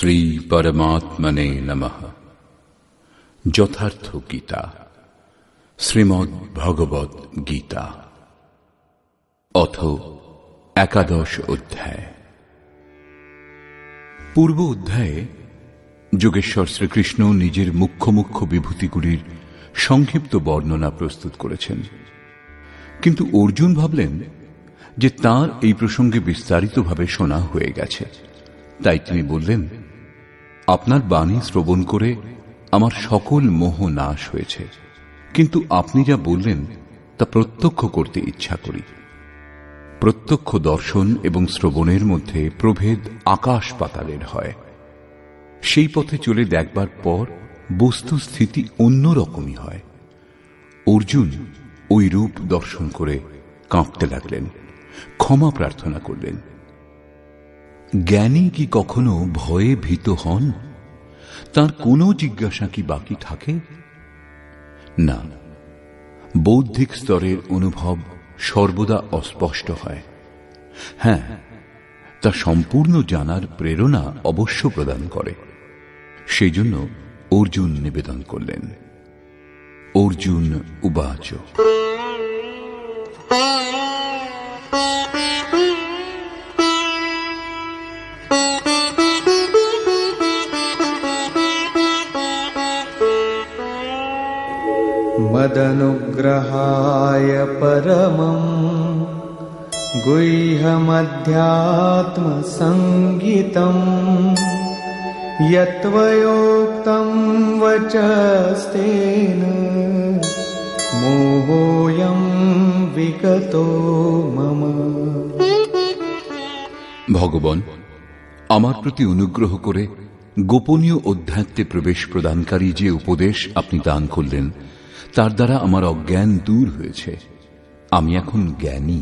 শ্রী পরমাত্মনে নমঃ। যথার্থ গীতা, শ্রীমদ্ ভগবদ গীতা, অথ একাদশ অধ্যায়। পূর্ব অধ্যায়ে যোগেশ্বর শ্রীকৃষ্ণ নিজের মুখ্য মুখ্য বিভূতিগুলির সংক্ষিপ্ত বর্ণনা প্রস্তুত করেছেন, কিন্তু অর্জুন ভাবলেন যে তাঁর এই প্রসঙ্গে বিস্তারিতভাবে শোনা হয়ে গেছে। তাই তিনি বললেন, আপনার বাণী শ্রবণ করে আমার সকল মোহ নাশ হয়েছে, কিন্তু আপনি যা বললেন তা প্রত্যক্ষ করতে ইচ্ছা করি। প্রত্যক্ষ দর্শন এবং শ্রবণের মধ্যে প্রভেদ আকাশ পাতালের হয়। সেই পথে চলে দেখবার পর বস্তুস্থিতি অন্যরকমই হয়। অর্জুন ওই রূপ দর্শন করে কাঁপতে লাগলেন, ক্ষমা প্রার্থনা করলেন। জ্ঞানী কি কখনো ভয়ে ভীত হন? তার কোনো জিজ্ঞাসা কি বাকি থাকে? না, বৌদ্ধিক স্তরের অনুভব সর্বদা অস্পষ্ট হয়। হ্যাঁ, তা সম্পূর্ণ জানার প্রেরণা অবশ্য প্রদান করে। সেই জন্য অর্জুন নিবেদন করলেন। অর্জুন উবাচ, मदनुग्रहाय परमं गुह्यमध्यात्मसंगितं यत्त्वयोक्तं वचस्तेन मोहोऽयं विगतो मम। ভগবান আমার প্রতি অনুগ্রহ করে গোপনীয় অধ্যাত্মে প্রবেশ প্রদানকারী যে উপদেশ আপনি দান করলেন, তার দ্বারা আমার অজ্ঞান দূর হয়েছে। আমি এখন জ্ঞানী।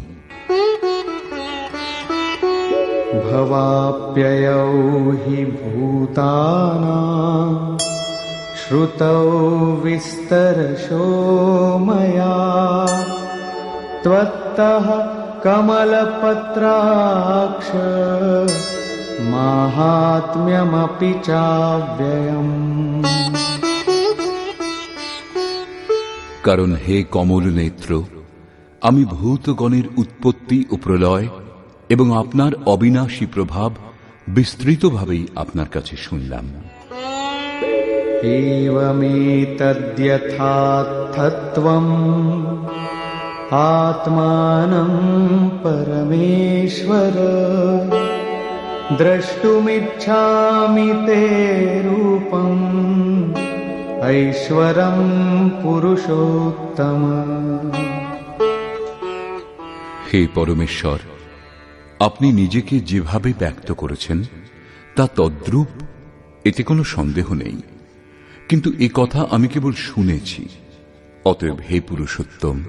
ভবাপ্যয়ৌ হি ভূতানাং শ্রুতৌ বিস্তরশো ময়া ত্বত্তঃ কমলপত্রাক্ষ মাহাত্ম্যমপি চাব্যয়म्। কারণ হে কমল নেত্র, আমি ভূতগণের উৎপত্তি ও প্রলয় এবং আপনার অবিনাশী প্রভাব বিস্তৃতভাবেই আপনার কাছে শুনলাম। এবমেতদ্যথার্থত্বम् আত্মানং পরমেশ্বর দ্রষ্টুমিচ্ছামি তে রূপম ঐশ্বরং পুরুষোত্তম। হে পরমেশ্বর, আপনি নিজেকে যেভাবে ব্যক্ত করেছেন তা তদ্রূপ, এতে কোনো সন্দেহ নেই। কিন্তু এ কথা আমি কেবল শুনেছি। অতএব হে পুরুষোত্তম,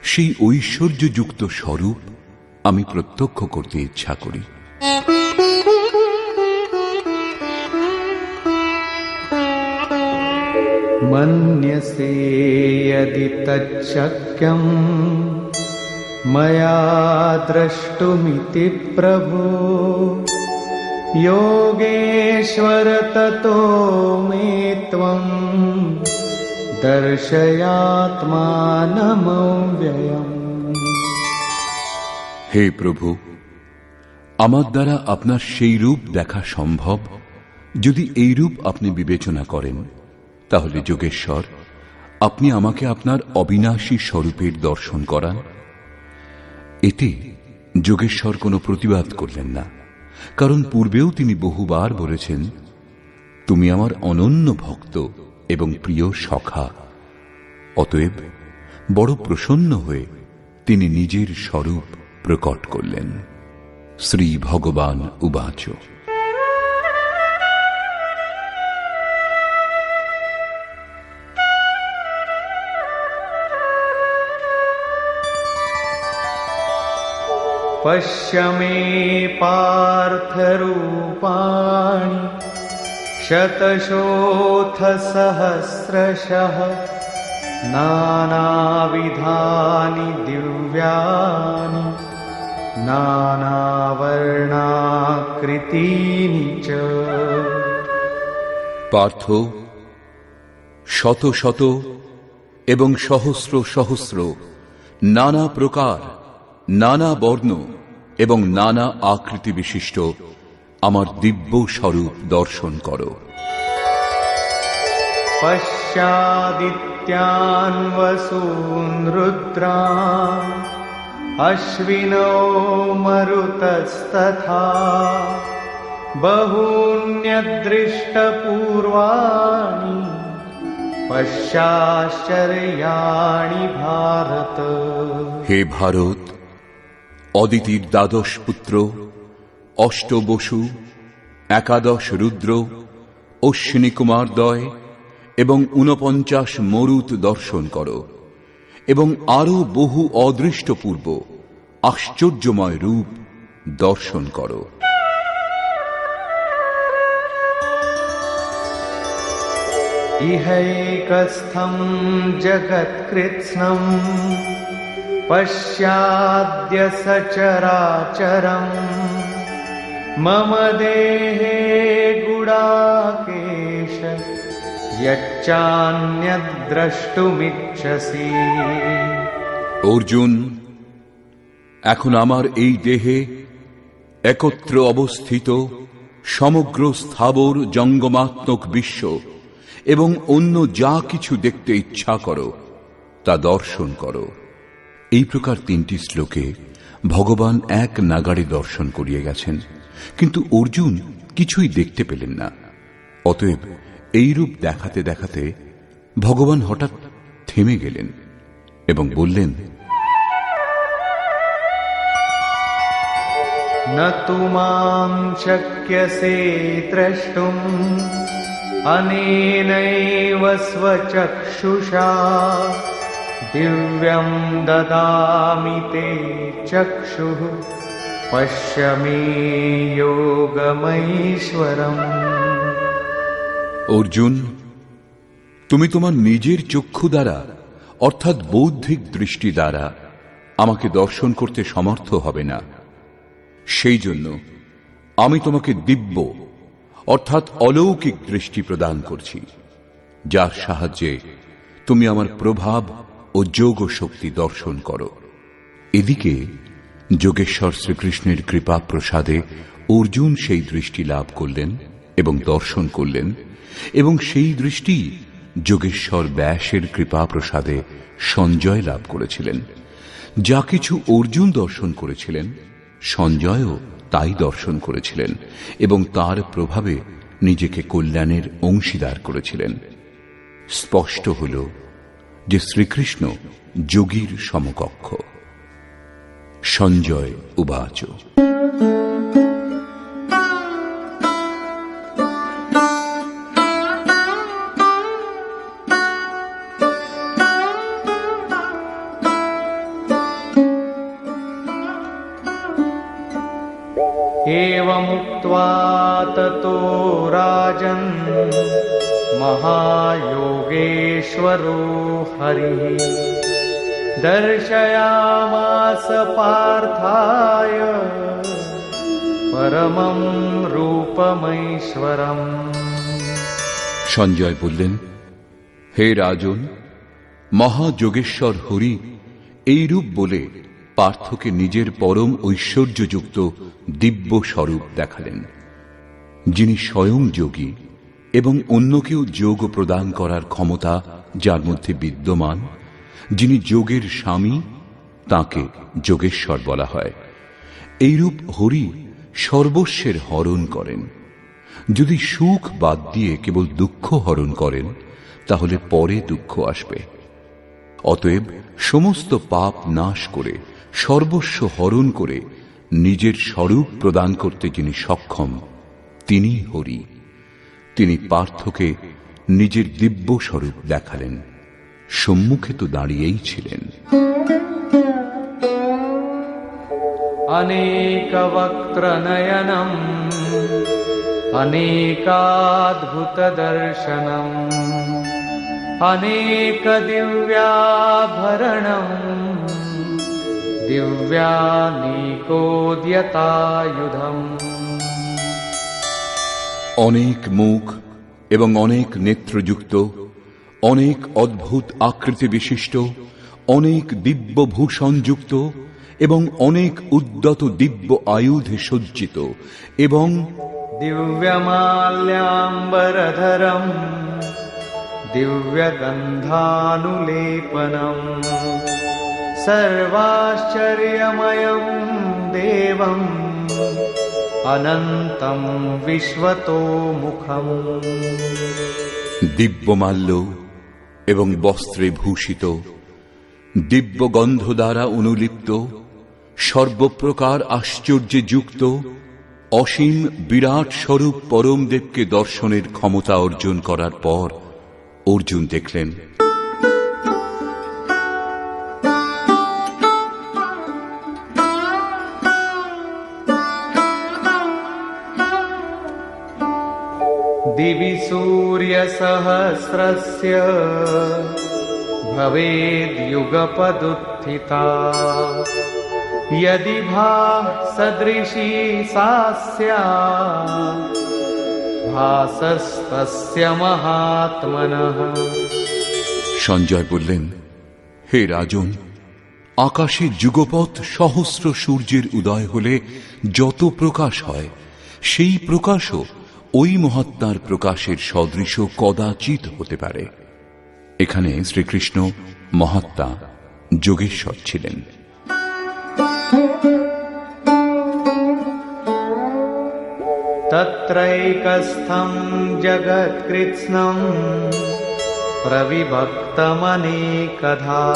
সেই ঐশ্বর্যযুক্ত স্বরূপ আমি প্রত্যক্ষ করতে ইচ্ছা করি। মন্যসে যদি তচ্চক্যম ময়া দ্রষ্টুমিতি প্রভো যোগেশ্বর ততো মে ত্বং দর্শয়াত্মানমব্যয়ম। হে প্রভু, আমার দ্বারা আপনার সেই রূপ দেখা সম্ভব। যদি এই রূপ আপনি বিবেচনা করেন, তাহলে যোগেশ্বর, আপনি আমাকে আপনার অবিনাশী স্বরূপের দর্শন করান। এতে যোগেশ্বর কোনো প্রতিবাদ করলেন না, কারণ পূর্বেও তিনি বহুবার বলেছেন, তুমি আমার অনন্য ভক্ত এবং প্রিয় সখা। অতএব বড় প্রসন্ন হয়ে তিনি নিজের স্বরূপ প্রকট করলেন। শ্রী ভগবান উবাচ, পশ্য মে পার্থ রূপাণি শতশোথ সহস্রশঃ নানাবিধানি দিব্যানি নানাবর্ণাকৃতিনি চ। পার্থ, শত শত এবং সহস্র সহস্র নানা প্রকার, নানা বর্ণ এবং নানা আকৃতি বিশিষ্ট আমার দিব্য স্বরূপ দর্শন করো। পশ্যাদিত্যান বসূন রুদ্রান অশ্বিনো মরুতস্তথা বহূন্যদৃষ্টপূর্বাণি পশ্যাশ্চর্যাণি ভারত। হে ভারত, অদিতির দ্বাদশ পুত্র, অষ্ট বসু, একাদশ রুদ্র, অশ্বিনী কুমারদ্বয় এবং ৪৯ মরুত দর্শন করো এবং আরো বহু অদৃষ্টপূর্ব আশ্চর্যময় রূপ দর্শন করো। ইহৈকস্থম জগৎকৃৎস্নম পশ্যাদ্য সচরাচরম মম দেহে গুড়াকেশ যচ্চান্যদ্রষ্টুমিচ্ছসি। অর্জুন, এখন আমার এই দেহে একত্র অবস্থিত সমগ্র স্থাবর জঙ্গমাত্মক বিশ্ব এবং অন্য যা কিছু দেখতে ইচ্ছা করো তা দর্শন করো। এই প্রকার ৩টি শ্লোকে ভগবান এক নাগাড়ে দর্শন করিয়ে গেছেন, কিন্তু অর্জুন কিছুই দেখতে পেলেন না। অতএব এই রূপ দেখাতে দেখাতে ভগবান হঠাৎ থেমে গেলেন এবং বললেন, ন তু মাং শক্যসে দ্রষ্টুম অনেনৈব স্বচক্ষুষা দিব্যং দদামি তে চক্ষুঃ পশ্য মে যোগমৈশ্বরম। অর্জুন, তুমি তোমার নিজের চক্ষু দ্বারা অর্থাৎ বৌদ্ধিক দৃষ্টি দ্বারা আমাকে দর্শন করতে সমর্থ হবে না। সেই জন্য আমি তোমাকে দিব্য অর্থাৎ অলৌকিক দৃষ্টি প্রদান করছি, যার সাহায্যে তুমি আমার প্রভাব ও যোগ শক্তি দর্শন করো। এদিকে যোগেশ্বর শ্রীকৃষ্ণের কৃপা প্রসাদে অর্জুন সেই দৃষ্টি লাভ করলেন এবং দর্শন করলেন, এবং সেই দৃষ্টি যোগেশ্বর ব্যাসের কৃপা প্রসাদে সঞ্জয় লাভ করেছিলেন। যা কিছু অর্জুন দর্শন করেছিলেন, সঞ্জয়ও তাই দর্শন করেছিলেন এবং তার প্রভাবে নিজেকে কল্যাণের অংশীদার করেছিলেন। স্পষ্ট হল যে শ্রীকৃষ্ণ যোগীর সমকক্ষ। সঞ্জয় উবাচ, एवमुक्त्वा ततो राजन् महायोगेश्वरो हरिः दर्शयामास पार्थाय परमं रूपमैश्वरम्। সঞ্জয় বললেন, হে রাজন, মহাযোগেশ্বর হরি এই রূপ বলে পার্থকে নিজের পরম ঐশ্বর্যযুক্ত দিব্য স্বরূপ দেখালেন, যিনি স্বয়ং যোগী এবং অন্যকেও যোগ প্রদান করার ক্ষমতা যার মধ্যে বিদ্যমান, যিনি যোগের স্বামী, তাকে যোগেশ্বর বলা হয়। এইরূপ হরি সর্বস্বের হরণ করেন। যদি সুখ বাদ দিয়ে কেবল দুঃখ হরণ করেন, তাহলে পরে দুঃখ আসবে। অতএব সমস্ত পাপ নাশ করে সর্বস্ব হরণ করে নিজের স্বরূপ প্রদান করতে যিনি সক্ষম, তিনি হরি। তিনি পার্থকে নিজের দিব্য স্বরূপ দেখালেন। সম্মুখে তো দাঁড়িয়েই ছিলেন। अनेकवक्त्रनयनम् अनेकाद्भुतदर्शनम् अनेकदिव्याभरणम् दिव्यानीकोद्यतायुधम्। অনেক মুখ, এবং অনেক নেত্রযুক্ত, অনেক অদ্ভুত আকৃতি বিশিষ্ট, অনেক দিব্য ভূষণযুক্ত এবং অনেক উদ্যত দিব্য আয়ুধে সজ্জিত এবং দিব্যমাল্যাম্বরধরম দিব্যগন্ধানুলেপনম সর্বাশ্চর্যময়ম দেবম অনন্তম বিশ্বতোমুখম। দিব্যমাল্য এবং বস্ত্রে ভূষিত, দিব্য গন্ধ দ্বারা অনুলিপ্ত, সর্বপ্রকার আশ্চর্যে যুক্ত, অসীম বিরাট স্বরূপ পরমদেবকে দর্শনের ক্ষমতা অর্জন করার পর অর্জুন দেখলেন দিবি সূর্যসহস্রস্য ভবেদ্যুগপদুত্থিতা यदि भासदृशी सा स्यात् भासस्तस्य महात्मनः। সঞ্জয় বললেন, হে রাজন, আকাশে যুগপৎ সহস্র সূর্যের উদয় হলে যত প্রকাশ হয়, সেই প্রকাশও ওই মহাত্মার প্রকাশের সদৃশ কদাচিৎ হতে পারে। এখানে শ্রীকৃষ্ণ মহাত্মা যোগেশ্বর ছিলেন। তত্রৈকস্থং জগৎকৃৎস্নং প্রবিভক্তমনেকধা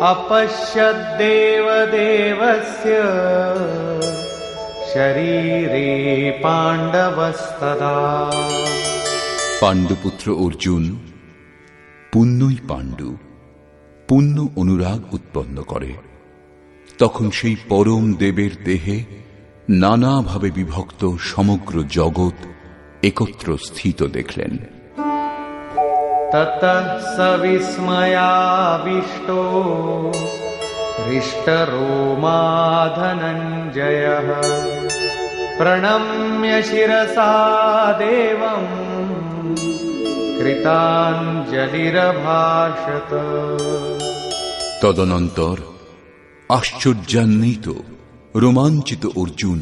অপশ্যদ্দেবদেবস্য শরীরে পাণ্ডবস্তদা। পাণ্ডুপুত্র অর্জুন পুণ্যই পাণ্ডু, পুণ্য অনুরাগ উৎপন্ন করে। তখন সেই পরম দেবের দেহে নানাভাবে বিভক্ত সমগ্র জগৎ একত্র স্থিত দেখলেন। ততঃ স বিস্ময়াবিষ্টো হৃষ্টরোমা ধনঞ্জয়ঃ প্রণম্য শিরসা দেবং কৃতাঞ্জলিরভাষত। তদনন্তর আশ্চর্যান্বিত রোমাঞ্চিত অর্জুন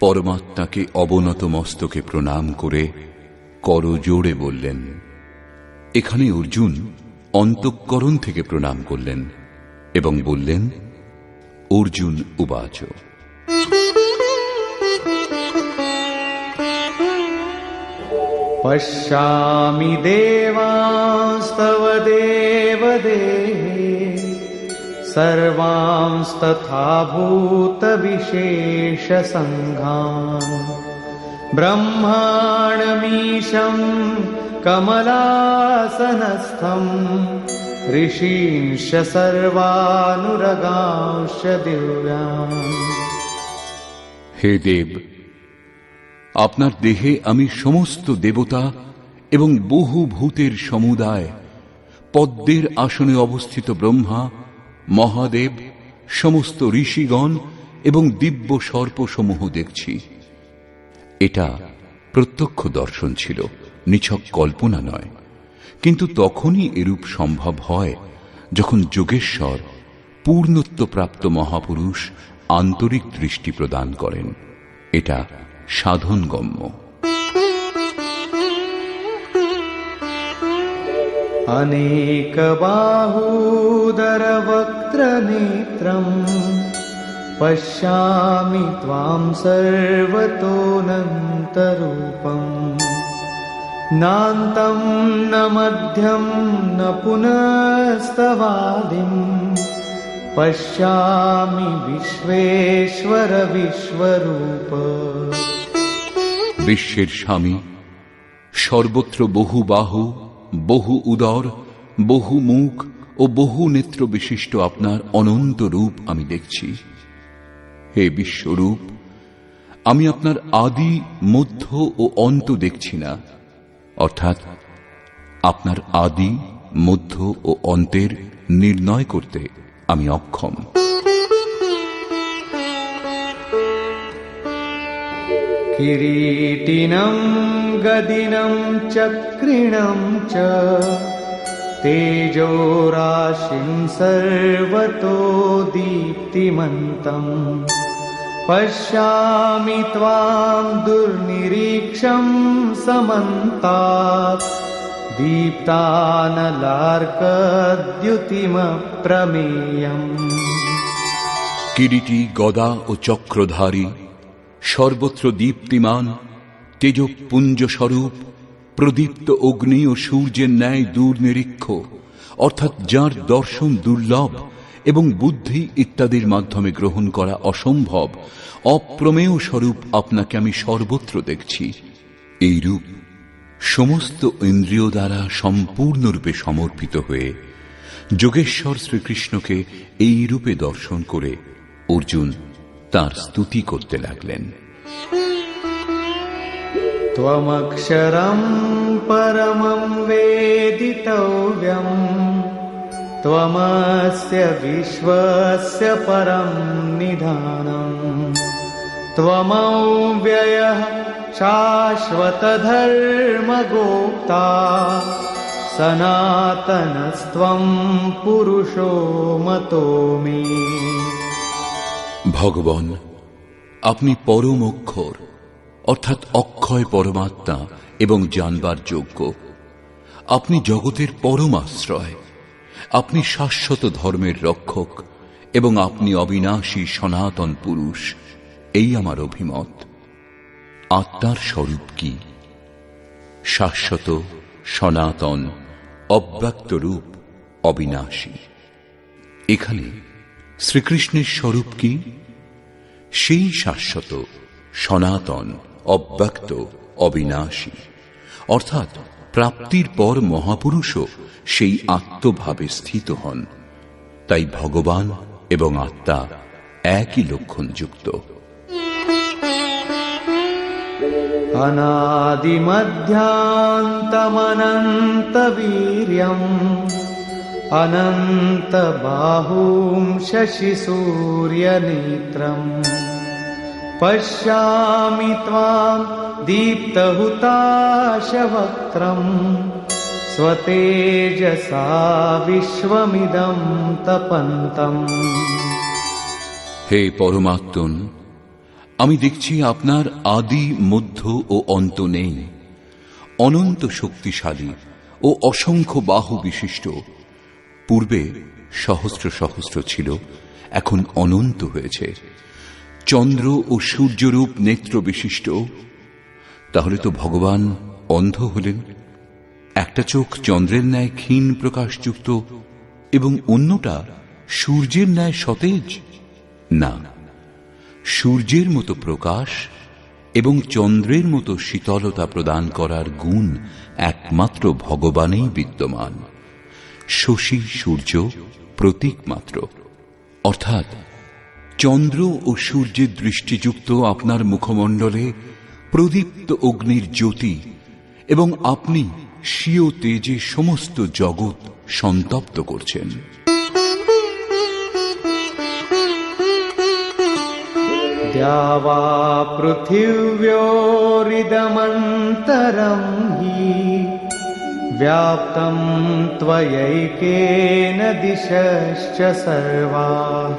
পরমাত্মাকে অবনত মস্তকে প্রণাম করে করজোড়ে বললেন। এখানে অর্জুন অন্তঃকরণ থেকে প্রণাম করলেন এবং বললেন, অর্জুন উবাচ পশ্যামি দেবাস্তব দেবদেহে সর্বাংস্তথা ভূতবিশেষসংঘাन् ব্রহ্মাণমীশং কমলাসনস্থং ঋষীंश्च সর্বানুরগাंश्च দিব্যাन्। হে দেব, আপনার দেহে আমি সমস্ত দেবতা এবং বহু ভূতের সমুদায়, পদ্মের আসনে অবস্থিত ব্রহ্মা, মহাদেব, সমস্ত ঋষিগণ এবং দিব্য সর্পসমূহ দেখছি। এটা প্রত্যক্ষ দর্শন ছিল, নিছক কল্পনা নয়। কিন্তু তখনই এরূপ সম্ভব হয় যখন যোগেশ্বর পূর্ণত্বপ্রাপ্ত মহাপুরুষ আন্তরিক দৃষ্টি প্রদান করেন। এটা সাধনগম্য। अनेकबाहूदरवक्त्रनेत्रं पश्यामि त्वां सर्वतोऽनन्तरूपं नान्तं न मध्यं न पुनस्तवादिं पश्यामि विश्वेश्वर विश्वरूप। বিশ্বের স্বামী, সর্বত্র বহু বাহু, বহু উদর, বহু মুখ ও বহু নেত্র বিশিষ্ট আপনার অনন্ত রূপ আমি দেখছি। হে বিশ্বরূপ, আমি আপনার আদি, মধ্য ও অন্ত দেখছি না, অর্থাৎ আপনার আদি, মধ্য ও অন্তের নির্ণয় করতে আমি অক্ষম। किरीटिनं गदिनं चक्रिणं च तेजोराशिं सर्वतो दीप्तिमन्तम् पश्यामि त्वां दुर्निरीक्षं समन्तात् दीप्तानलार्कद्युतिमप्रमेयम्। কিরীটি গদা ও চক্রধারী, সর্বত্র দীপ্তিমান, তেজপুঞ্জ স্বরূপ, প্রদীপ্ত অগ্নি ও সূর্যের ন্যায় দূরনিরীক্ষ, অর্থাৎ যার দর্শন দুর্লভ এবং বুদ্ধি ইত্যাদির মাধ্যমে গ্রহণ করা অসম্ভব, অপ্রমেয় স্বরূপ আপনাকে আমি সর্বত্র দেখছি। এই রূপ সমস্ত ইন্দ্রিয় দ্বারা সম্পূর্ণরূপে সমর্পিত হয়ে যোগেশ্বর শ্রীকৃষ্ণকে এই রূপে দর্শন করে অর্জুন তার স্তুতি করতে লাগলেন। त्वमक्षरं परमं वेदितव्यं त्वमस्य विश्वस्य परं निधानम् त्वमव्ययः शाश्वतधर्मगोप्ता सनातनस्त्वं पुरुषो मतो मे। ভগবান, আপনি পরম অক্ষর অর্থাৎ অক্ষয় পরমাত্মা এবং জানবার যোগ্য। আপনি জগতের পরম আশ্রয়, আপনি শাশ্বত ধর্মের রক্ষক এবং আপনি অবিনাশী সনাতন পুরুষ। এই আমার অভিমত। আত্মার স্বরূপ কি? শাশ্বত, সনাতন, অব্যক্ত রূপ, অবিনাশী। এখানে শ্রীকৃষ্ণের স্বরূপ কি? সেই শাশ্বত, সনাতন, অব্যক্ত, অবিনাশী, অর্থাৎ প্রাপ্তির পর মহাপুরুষও সেই আত্মভাবে স্থিত হন। তাই ভগবান এবং আত্মা একই লক্ষণযুক্ত। अनादिमध्यान्तमनन्तवीर्यम् अनन्तबाहुं शशिसूर्यनेत्रम् पश्यामि त्वां दीप्तहुताशवक्त्रम् स्वतेजसा विश्वमिदं तपन्तम्। হে পরমাত্মন, আমি দেখছি আপনার আদি, মধ্য ও অন্ত নেই। অনন্ত শক্তিশালী ও অসংখ্য বাহু বিশিষ্ট। পূর্বে সহস্র সহস্র ছিল, এখন অনন্ত হয়েছে। চন্দ্র ও সূর্যরূপ নেত্র বিশিষ্ট। তাহলে তো ভগবান অন্ধ হলেন? একটা চোখ চন্দ্রের ন্যায় ক্ষীণ প্রকাশযুক্ত এবং অন্যটা সূর্যের ন্যায় সতেজ? না, সূর্যের মতো প্রকাশ এবং চন্দ্রের মতো শীতলতা প্রদান করার গুণ একমাত্র ভগবানেই বিদ্যমান। শশী সূর্য প্রতীক মাত্র, অর্থাৎ চন্দ্র ও সূর্যের দৃষ্টিযুক্ত আপনার মুখমণ্ডলে প্রদীপ্ত অগ্নির জ্যোতি এবং আপনি স্বীয় তেজে সমস্ত জগৎ সন্তপ্ত করছেন। द्यावा पृथिव्योरिदमन्तरं हि व्याप्तं त्वयैकेन दिशश्च सर्वाः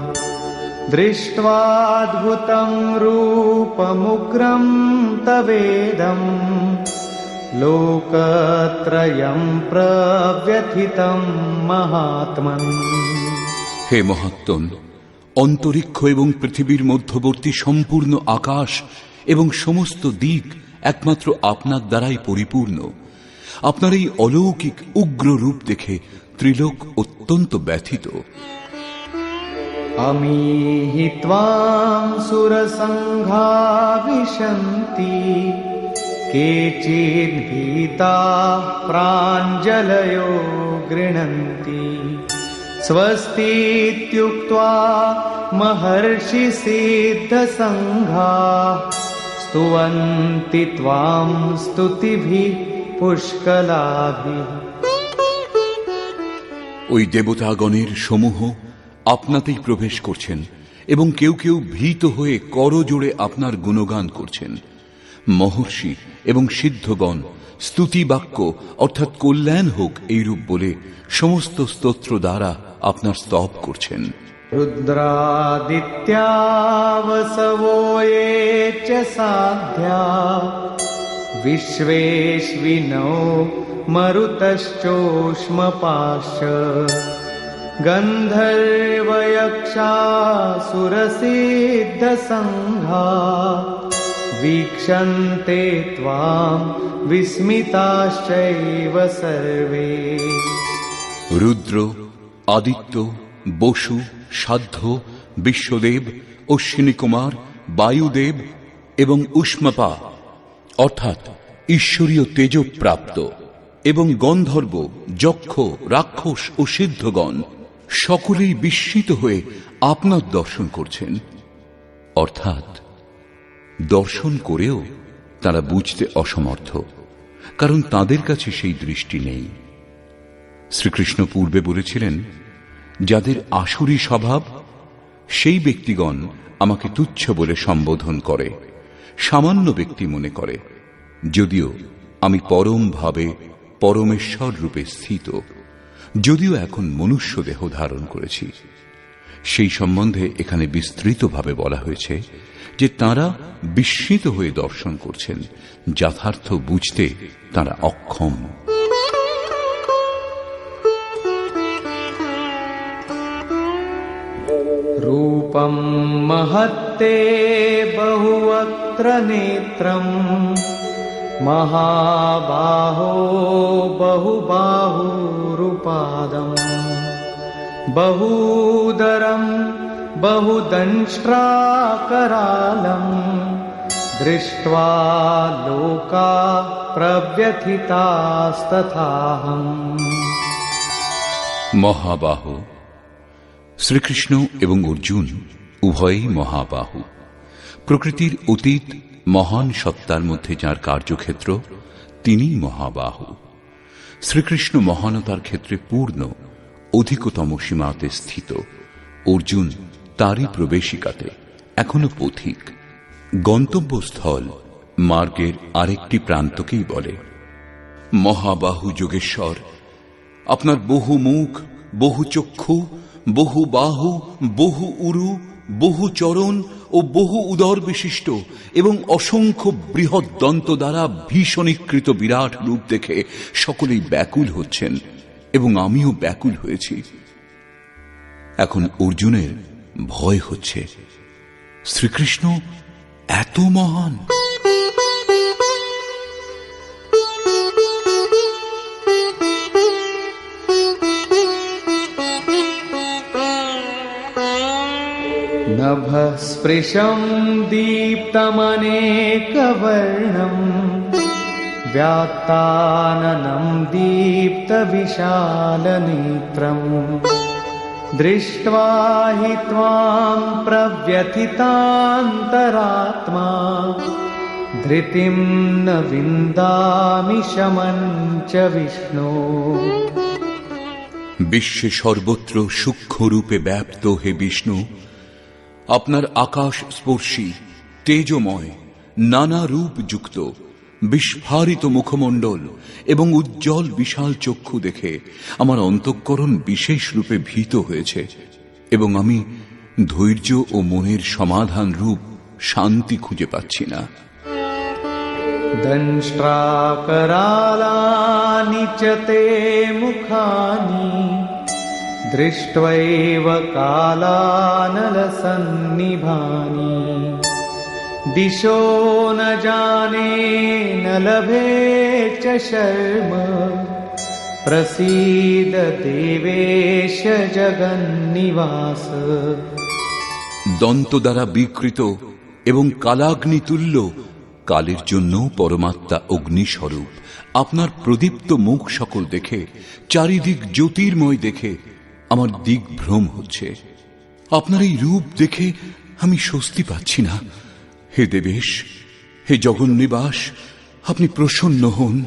दृष्ट्वाद्भुतं रूपमुग्रं तवेदं लोकत्रयं प्रव्यथितं महात्मन्। हे महात्मन, অন্তরিক্ষ এবং পৃথিবীর মধ্যবর্তী সম্পূর্ণ আকাশ এবং সমস্ত দিক একমাত্র আপনার দ্বারাই পরিপূর্ণ। আপনার এই অলৌকিক উগ্র রূপ দেখে ত্রিলোক অত্যন্ত ব্যথিত। अमीहि त्वां सुरसङ्घा विशन्ति केचिद्भीताः प्राञ्जलयो गृह्णन्ति स्वस्तीत्युक्त्वा महर्षिसिद्धसङ्घाः स्तुवन्ति त्वां स्तुतिभिः पुष्कलाभिः। ওই দেবতাগণের সমূহ আপনাতেই প্রবেশ করছেন এবং কেউ কেউ ভীত হয়ে করজোড়ে আপনার গুণগান করছেন। মহর্ষি এবং সিদ্ধগণ স্তুতি বাক্য অর্থাৎ কল্যাণ হোক এইরূপ বলে সমস্ত স্তোত্র দ্বারা আপনার স্তব করছেন। रुद्रादित्या वसवो ये च साध्या विश्वेश्विनो मरुतश्चोष्मपाश गन्धर्वयक्षासुरसिद्धसङ्घा वीक्षन्ते त्वां विस्मिताश्चैव सर्वे। রুদ্র, আদিত্য, বসু, সাধ্য, বিশ্বদেব, অশ্বিনী কুমার, বায়ুদেব এবং উষ্মপা অর্থাৎ ঈশ্বরীয় তেজপ্রাপ্ত এবং গন্ধর্ব, যক্ষ, রাক্ষস ও সিদ্ধগণ সকলেই বিস্মিত হয়ে আপনার দর্শন করছেন। অর্থাৎ দর্শন করেও তারা বুঝতে অসমর্থ, কারণ তাদের কাছে সেই দৃষ্টি নেই। শ্রীকৃষ্ণ পূর্বে বলেছিলেন, যাদের আসুরী স্বভাব সেই ব্যক্তিগণ আমাকে তুচ্ছ বলে সম্বোধন করে, সামান্য ব্যক্তি মনে করে, যদিও আমি পরম ভাবে পরমেশ্বর রূপে স্থিত, যদিও এখন মনুষ্য দেহ ধারণ করেছি। সেই সম্বন্ধে এখানে বিস্তৃতভাবে বলা হয়েছে যে তাঁরা বিস্মিত হয়ে দর্শন করছেন, যথার্থ বুঝতে তাঁরা অক্ষম। रूपं महत्ते बहुवक्त्र नेत्रम् महाबाहो बहुबाहुरुपादम् बहूदरं बहुदंष्ट्राकरालम् दृष्ट्वा लोका प्रव्यथितास्तथाहम्। মহাবাহু। শ্রীকৃষ্ণ এবং অর্জুন উভয়ই মহাবাহু। প্রকৃতির অতীত মহান সত্তার মধ্যে যার কার্যক্ষেত্র, তিনিই মহাবাহু। শ্রীকৃষ্ণ মহানতার ক্ষেত্রে পূর্ণ, অধিকতম সীমাতে স্থিত। অর্জুন তারই প্রবেশিকাতে, এখনো পথিক। গন্তব্যস্থল মার্গের আরেকটি প্রান্তকেই বলে। মহাবাহু যোগেশ্বর, আপনার বহু মুখ, বহু চক্ষু, বহু বাহু, বহু উরু, বহু চরণ ও বহু উদর বিশিষ্ট এবং অসংখ্য বৃহৎ দন্ত দ্বারা ভীষণীকৃত বিরাট রূপ দেখে সকলেই ব্যাকুল হচ্ছেন এবং আমিও ব্যাকুল হয়েছি। এখন অর্জুনের ভয় হচ্ছে, শ্রীকৃষ্ণ এত মহান। नभस्पृशं दीप्तमनेकवर्णम् व्यात्ताननं दीप्तविशालनेत्रम् दृष्ट्वा हि त्वां प्रव्यथितान्तरात्मा धृतिं न विन्दामि शमं च विष्णो। বিশ্বে সর্বত্র সূক্ষ্ম রূপে ব্যাপ্ত হে বিষ্ণু, আপনার আকাশ স্পর্শী, তেজময়, নানা রূপ যুক্ত, বিস্ফারিত মুখমণ্ডল এবং উজ্জ্বল বিশাল চক্ষু দেখে আমার অন্তঃকরণ বিশেষ রূপে ভীত হয়েছে এবং আমি ধৈর্য ও মনের সমাধান রূপ শান্তি খুঁজে পাচ্ছি না। দংষ্ট্রাকরালানি চ তে মুখানি দৃष्ट्वैव कालानलसन्निभानि दिशो न जाने न लभे च शर्म प्रसीद देवेश जगन्निवास। দন্ত দ্বারা বিকৃত এবং কালাগ্নি তুল্য, কালের জন্য পরমাত্মা অগ্নিস্বরূপ আপনার প্রদীপ্ত মুখ সকল দেখে, চারিদিক জ্যোতির্ময় দেখে আমার দিগ্ভ্রম হচ্ছে। আপনার এই রূপ দেখে আমি স্বস্তি পাচ্ছি না। হে দেবেশ, হে জগন্নিবাস, আপনি প্রসন্ন হন।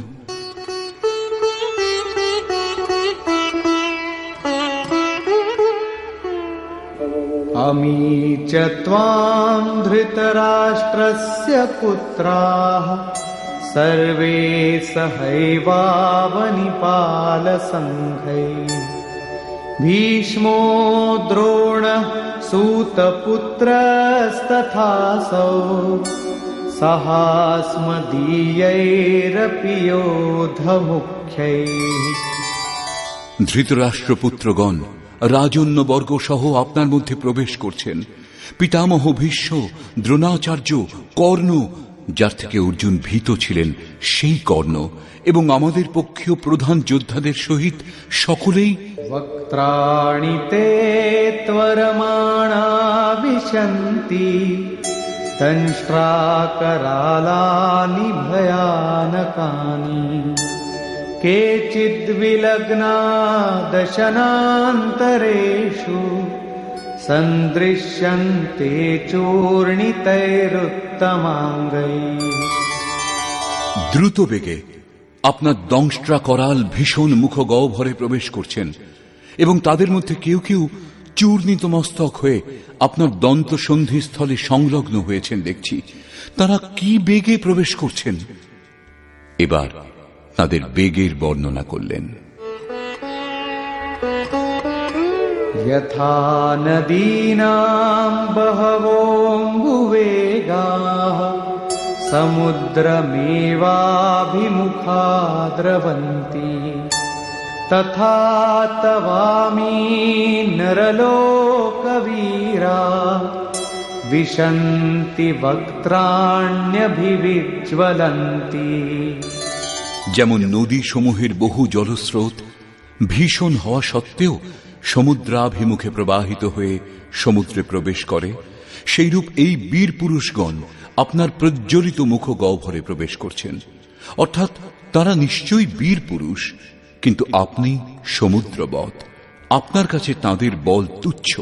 अमी च त्वां धृतराष्ट्रस्य पुत्राः सर्वे सहैवावनिपालसङ्घैः भीष्मो द्रोणः सूतपुत्रस्तथासौ सहास्मदीयैरपि योधमुख्यैः। ধৃতরাষ্ট্রপুত্রগণ রাজন্যবর্গ সহ আপনার মধ্যে প্রবেশ করছেন। পিতামহ ভীষ্ম, দ্রোণাচার্য, কর্ণ, যার থেকে অর্জুন ভীত ছিলেন সেই কর্ণ, এবং আমাদের পক্ষীয় প্রধান যোদ্ধাদের সহিত সকলেই वक्त्राणि ते त्वरमाणा विशन्ति दंष्ट्राकरालानि भयानकानि केचिद्विलग्ना दशनान्तरेषु सन्दृश्यन्ते चूर्णितैरुत्तमाङ्गैः। দ্রুত বেগে আপনার দংষ্ট্রা করাল ভীষণ মুখগহ্বরে প্রবেশ করছেন, এবং তাদের মধ্যে কেউ কেউ চূর্ণিত মস্তক হয়ে আপনার দন্তসন্ধিস্থলে সংলগ্ন হয়েছেন দেখছি। তারা কি বেগে প্রবেশ করছেন? এবার তাদের বেগের বর্ণনা করলেন। यथा नदीनां बहवोऽम्बुवेगाः समुद्रमेवाभिमुखा द्रवन्ति तथा तवामी नरलोकवीरा विशन्ति वक्त्राण्यभिविज्वलन्ति। যেমন নদী সমূহের বহু জলস্রোত ভীষণ হওয়া সত্ত্বেও সমুদ্রাভিমুখে প্রবাহিত হয়ে সমুদ্রে প্রবেশ করে, সেইরূপ এই বীর পুরুষগণ আপনার প্রজ্বলিত মুখগহ্বরে প্রবেশ করছেন। অর্থাৎ তারা নিশ্চয়ই বীর পুরুষ, কিন্তু আপনি সমুদ্রবৎ, আপনার কাছে তাদের বল তুচ্ছ।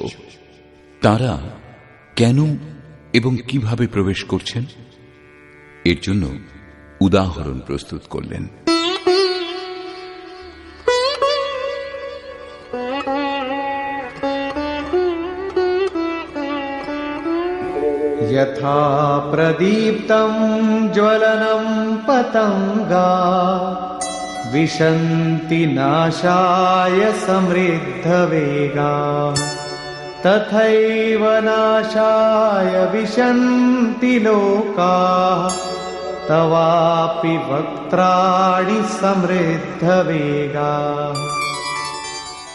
তারা কেন এবং কিভাবে প্রবেশ করছেন এর জন্য উদাহরণ প্রস্তুত করলেন। यथा प्रदीप्तं ज्वलनं पतंगा विशन्ति नाशाय समृद्धवेगा तथैव नाशाय विशन्ति लोकाः तवापि वक्त्राणि समृद्धवेगा।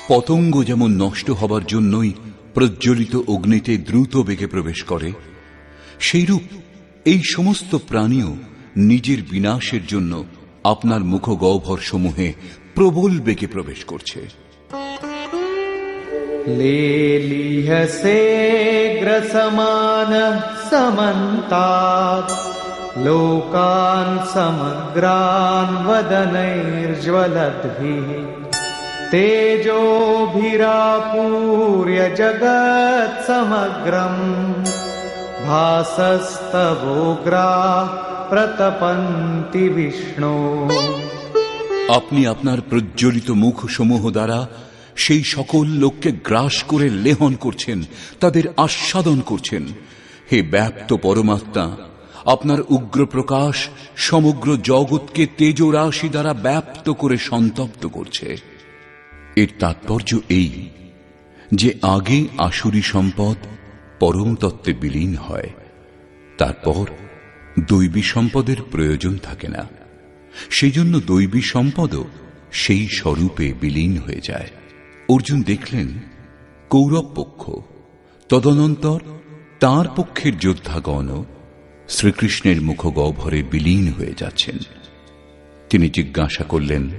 পতঙ্গ যেমন নষ্ট হবার জন্যই প্রজ্বলিত অগ্নিতে দ্রুত বেগে প্রবেশ করে, সেইরূপ এই সমস্ত প্রাণীও নিজের বিনাশের জন্য আপনার মুখগহ্বর সমূহে প্রবল বেগে প্রবেশ করছে। लेलीहसे ग्रसमानः समन्तात् लोकान् समग्रान् वदनैर्ज्वलद्भिः तेजोभिरापूर्य जगत् समग्रम् भासस्तवोग्राः प्रतपन्ति विष्णु। আপনি আপনার প্রজ্বলিত মুখ সমূহ দ্বারা সেই সকল লোককে গ্রাস করে লেহন করছেন, তাদের আস্বাদন করছেন। হে ব্যাপ্ত পরমাত্মা, আপনার উগ্র প্রকাশ সমগ্র জগৎকে তেজরাশি দ্বারা ব্যাপ্ত করে সন্তপ্ত করছে। এর তাৎপর্য এই যে আগে আসুরি সম্পদ পরম তত্ত্বে বিলীন হয়, তারপর দৈবী সম্পদের প্রয়োজন থাকে না। সেই জন্য দৈবী সম্পদও সেই স্বরূপে বিলীন হয়ে যায়। অর্জুন দেখলেন কৌরব পক্ষ, তদনন্তর তাঁর পক্ষের যোদ্ধাগণও শ্রীকৃষ্ণের মুখগহ্বরে বিলীন হয়ে যাচ্ছেন। তিনি জিজ্ঞাসা করলেন,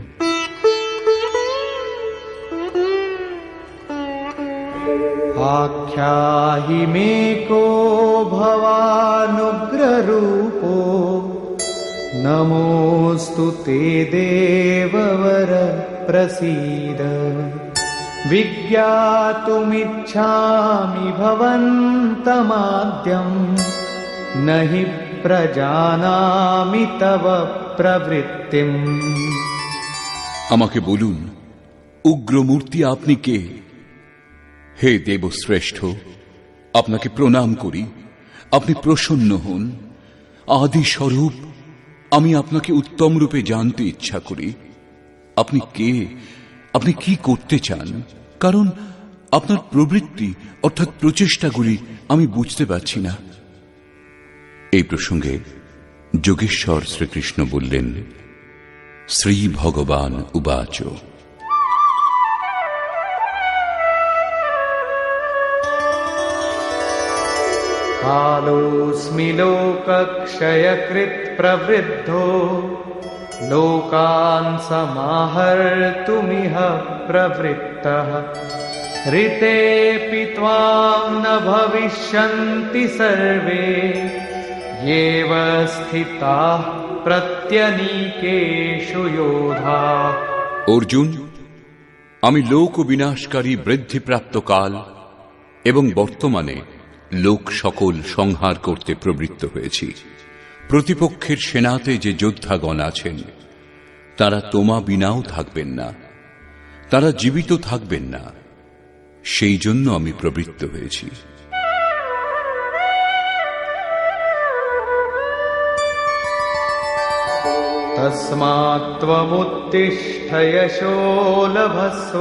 आख्याहि मे को भवानुग्ररूपो नमोऽस्तु ते देववर प्रसीद विज्ञातुमिच्छामि भवन्तमाद्यं न हि प्रजानामि तव प्रवृत्तिम्। আমাকে বলুন উগ্রমূর্তি আপনি কে? হে দেবশ্রেষ্ঠ, আপনাকে প্রণাম করি, আপনি প্রসন্ন হন। আদি স্বরূপ, আমি আপনাকে উত্তম রূপে জানতে ইচ্ছা করি। আপনি কে, আপনি কি করতে চান? কারণ আপনার প্রবৃত্তি অর্থাৎ প্রচেষ্টাগুলি আমি বুঝতে পারছি না। এই প্রসঙ্গে যোগেশ্বর শ্রীকৃষ্ণ বললেন, শ্রী ভগবান উবাচ, कालोऽस्मि लोकक्षयकृत् प्रवृद्धो लोकान् समाहर्तुमिह प्रवृत्तः ऋतेऽपि त्वां न भविष्यन्ति सर्वे येव स्थिताः प्रत्यनीकेषु योधाः। অর্জুন, আমি লোক বিনাশকারী বৃদ্ধিপ্রাপ্ত কাল এবং বর্তমানে লোক সকল সংহার করতে প্রবৃত্ত হয়েছি। প্রতিপক্ষের সেনাতে যে যোদ্ধাগণ আছেন তারা তোমা বিনাও থাকবেন না, তারা জীবিত থাকবেন না, সেই জন্য আমি প্রবৃত্ত হয়েছি। तस्मात् त्वमुत्तिष्ठ यशो लभस्व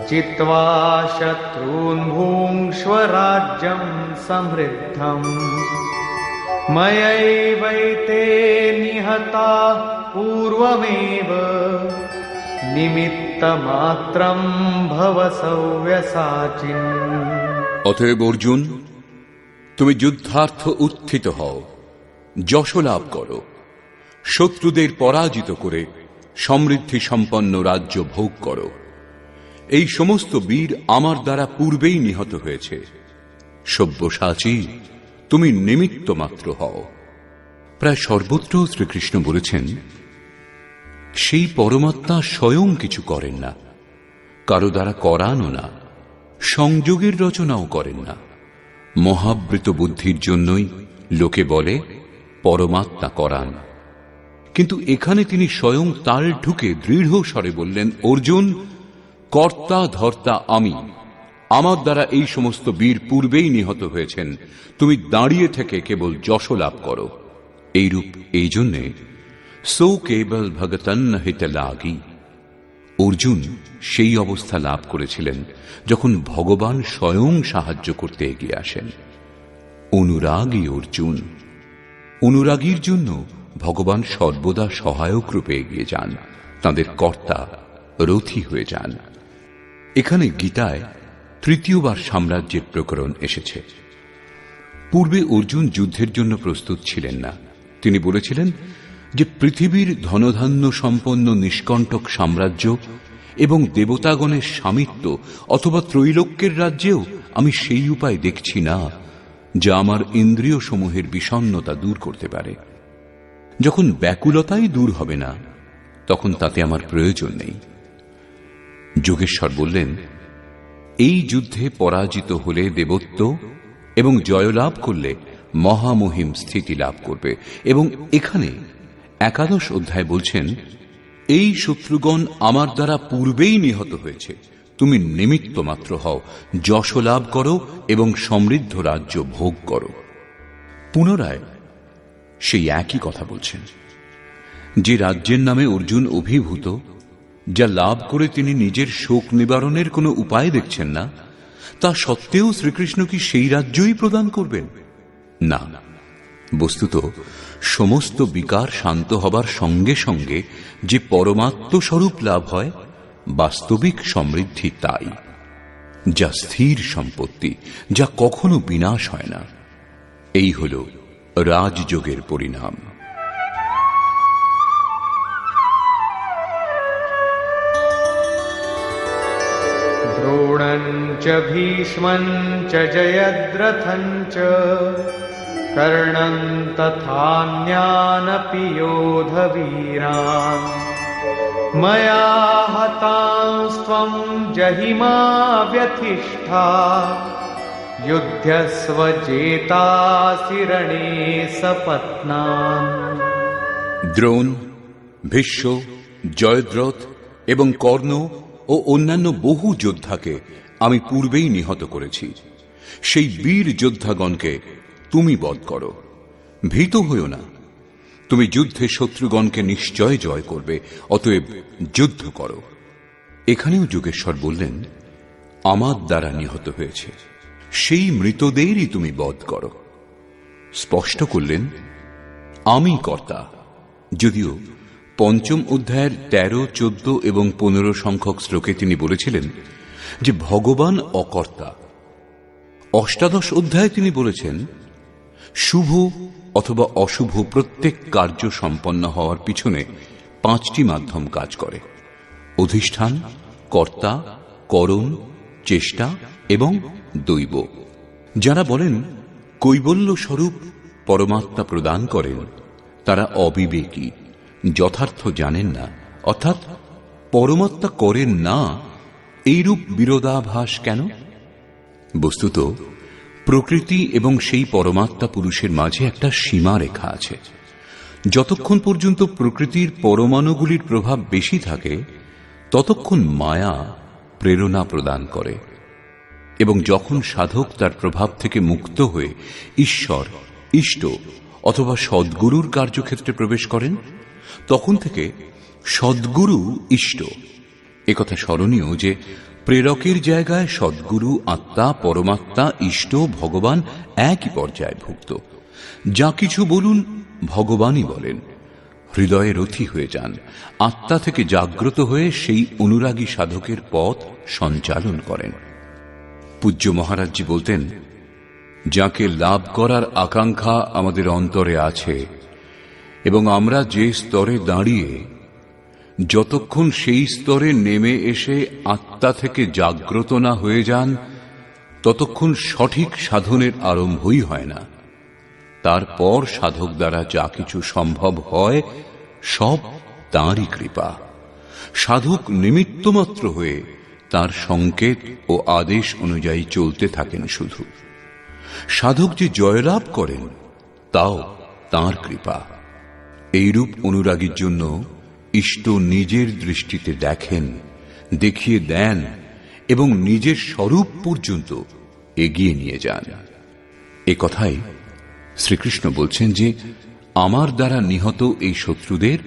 जित्वा शत्रून् भुङ्क्ष्व राज्यं समृद्धम् मयैवैते निहताः पूर्वमेव निमित्तमात्रं भव सव्यसाचिन्। অতএব অর্জুন, তুমি যুদ্ধার্থ উত্থিত হও, যশ লাভ করো, শত্রুদের পরাজিত করে সমৃদ্ধি সম্পন্ন রাজ্য ভোগ করো। এই সমস্ত বীর আমার দ্বারা পূর্বেই নিহত হয়েছে। সব্যসাচী, তুমি নিমিত্ত মাত্র হও। প্রায় সর্বত্র শ্রীকৃষ্ণ বলেছেন, সেই পরমাত্মা স্বয়ং কিছু করেন না, কারো দ্বারা করানো না, সংযোগের রচনাও করেন না। মহাবৃত বুদ্ধির জন্যই লোকে বলে পরমাত্মা করান। কিন্তু এখানে তিনি স্বয়ং তাল ঢুকে দৃঢ় স্বরে বললেন, অর্জুন, কর্তা ধর্তা আমি, আমার দ্বারা এই সমস্ত বীর পূর্বেই নিহত হয়েছেন। তুমি দাঁড়িয়ে থেকে কেবল যশ লাভ করো। এইরূপ এই জন্যে সো কেবল ভগতন হিত লাগি। অর্জুন সেই অবস্থা লাভ করেছিলেন যখন ভগবান স্বয়ং সাহায্য করতে এগিয়ে আসেন। অনুরাগী অর্জুন, অনুরাগীর জন্য ভগবান সর্বদা সহায়ক রূপে এগিয়ে যান, তাঁদের কর্তা রথী হয়ে যান। এখানে গীতায় তৃতীয়বার সাম্রাজ্যের প্রকরণ এসেছে। পূর্বে অর্জুন যুদ্ধের জন্য প্রস্তুত ছিলেন না। তিনি বলেছিলেন যে পৃথিবীর ধনধান্য সম্পন্ন নিষ্কণ্টক সাম্রাজ্য এবং দেবতাগণের স্বামিত্ব অথবা ত্রৈলোক্যের রাজ্যেও আমি সেই উপায় দেখছি না যা আমার ইন্দ্রিয় সমূহের বিষণ্ণতা দূর করতে পারে। যখন ব্যাকুলতাই দূর হবে না, তখন তাতে আমার প্রয়োজন নেই। যোগেশ্বর বললেন, এই যুদ্ধে পরাজিত হলে দেবত্ব এবং জয়লাভ করলে মহামহিম স্থিতি লাভ করবে। এবং এখানে 11 অধ্যায় বলছেন, এই শত্রুগণ আমার দ্বারা পূর্বেই নিহত হয়েছে, তুমি নিমিত্ত মাত্র হও, যশ লাভ করো এবং সমৃদ্ধ রাজ্য ভোগ করো। পুনরায় সেই একই কথা বলছেন। যে রাজ্যের নামে অর্জুন অভিভূত, যা লাভ করে তিনি নিজের শোক নিবারণের কোনো উপায় দেখছেন না, তা সত্ত্বেও শ্রীকৃষ্ণ কি সেই রাজ্যই প্রদান করবেন? না, বস্তুত সমস্ত বিকার শান্ত হবার সঙ্গে সঙ্গে যে পরমাত্ম স্বরূপ লাভ হয়, বাস্তবিক সমৃদ্ধি তাই, যা স্থির সম্পত্তি, যা কখনো বিনাশ হয় না। এই হল রাজযোগের পরিণাম। দ্রোণঞ্চ ভীষ্মঞ্চ জয়দ্রথঞ্চ কর্ণং তথান্যানপি যোধবীরান ময়া হতাস্ত্বং জহিমা ব্যথিষ্ঠা যুধ্যস্ব জেতাসি রণে সপত্নান। দ্রোণ, ভীষ্ম, জয়দ্রথ এবং কর্ণ ও অন্যান্য বহু যোদ্ধাকে আমি পূর্বেই নিহত করেছি। সেই বীর যোদ্ধাগণকে তুমি বধ করো। ভীত হইও না, তুমি যুদ্ধে শত্রুগণকে নিশ্চয় জয় করবে, অতএব যুদ্ধ করো। এখানেও যোগেশ্বর বললেন, আমার দ্বারা নিহত হয়েছে সেই মৃতদেরই তুমি বধ করো। স্পষ্ট করলেন, আমি কর্তা। যদিও পঞ্চম অধ্যায়ের 13, 14 এবং 15 সংখ্যক শ্লোকে তিনি বলেছিলেন যে ভগবান অকর্তা। অষ্টাদশ অধ্যায়ে তিনি বলেছেন, শুভ অথবা অশুভ প্রত্যেক কার্য সম্পন্ন হওয়ার পিছনে 5টি মাধ্যম কাজ করে: অধিষ্ঠান, কর্তা, করণ, চেষ্টা এবং দৈব। যারা বলেন কৈবল্য স্বরূপ পরমাত্মা প্রদান করেন, তারা অবিবেকী, যথার্থ জানেন না, অর্থাৎ পরমাত্মা করেন না। এইরূপ বিরোধাভাস কেন? বস্তুত প্রকৃতি এবং সেই পরমাত্মা পুরুষের মাঝে একটা সীমারেখা আছে। যতক্ষণ পর্যন্ত প্রকৃতির পরমাণুগুলির প্রভাব বেশি থাকে, ততক্ষণ মায়া প্রেরণা প্রদান করে, এবং যখন সাধক তার প্রভাব থেকে মুক্ত হয়ে ঈশ্বর, ইষ্ট অথবা সদ্গুরুর কার্যক্ষেত্রে প্রবেশ করেন, তখন থেকে সদ্গুরু ইষ্ট। একথা স্মরণীয় যে প্রেরকের জায়গায় সদ্গুরু, আত্মা, পরমাত্মা, ইষ্ট, ভগবান একই পর্যায়ে ভুক্ত। যা কিছু বলুন ভগবানই বলেন। হৃদয়ে রথী হয়ে যান, আত্মা থেকে জাগ্রত হয়ে সেই অনুরাগী সাধকের পথ সঞ্চালন করেন। পূজ্য মহারাজজি বলতেন, যাকে লাভ করার আকাঙ্ক্ষা আমাদের অন্তরে আছে এবং আমরা যে স্তরে দাঁড়িয়ে, যতক্ষণ সেই স্তরে নেমে এসে আত্মা থেকে জাগ্রত না হয়ে যান, ততক্ষণ সঠিক সাধনের আরম্ভই হয় না। তারপর সাধক দ্বারা যা কিছু সম্ভব হয়, সব তাঁরই কৃপা। সাধক নিমিত্তমাত্র হয়ে তার সংকেত ও আদেশ অনুযায়ী চলতে থাকেন শুধু। সাধক যে জয়লাভ করেন, তাও তাঁর কৃপা। এইরূপ অনুরাগীর জন্য ইষ্ট নিজের দৃষ্টিতে দেখেন, দেখিয়ে দেন এবং নিজের স্বরূপ পর্যন্ত এগিয়ে নিয়ে যান। এ কথাই শ্রীকৃষ্ণ বলছেন যে আমার দ্বারা নিহত এই শত্রুদের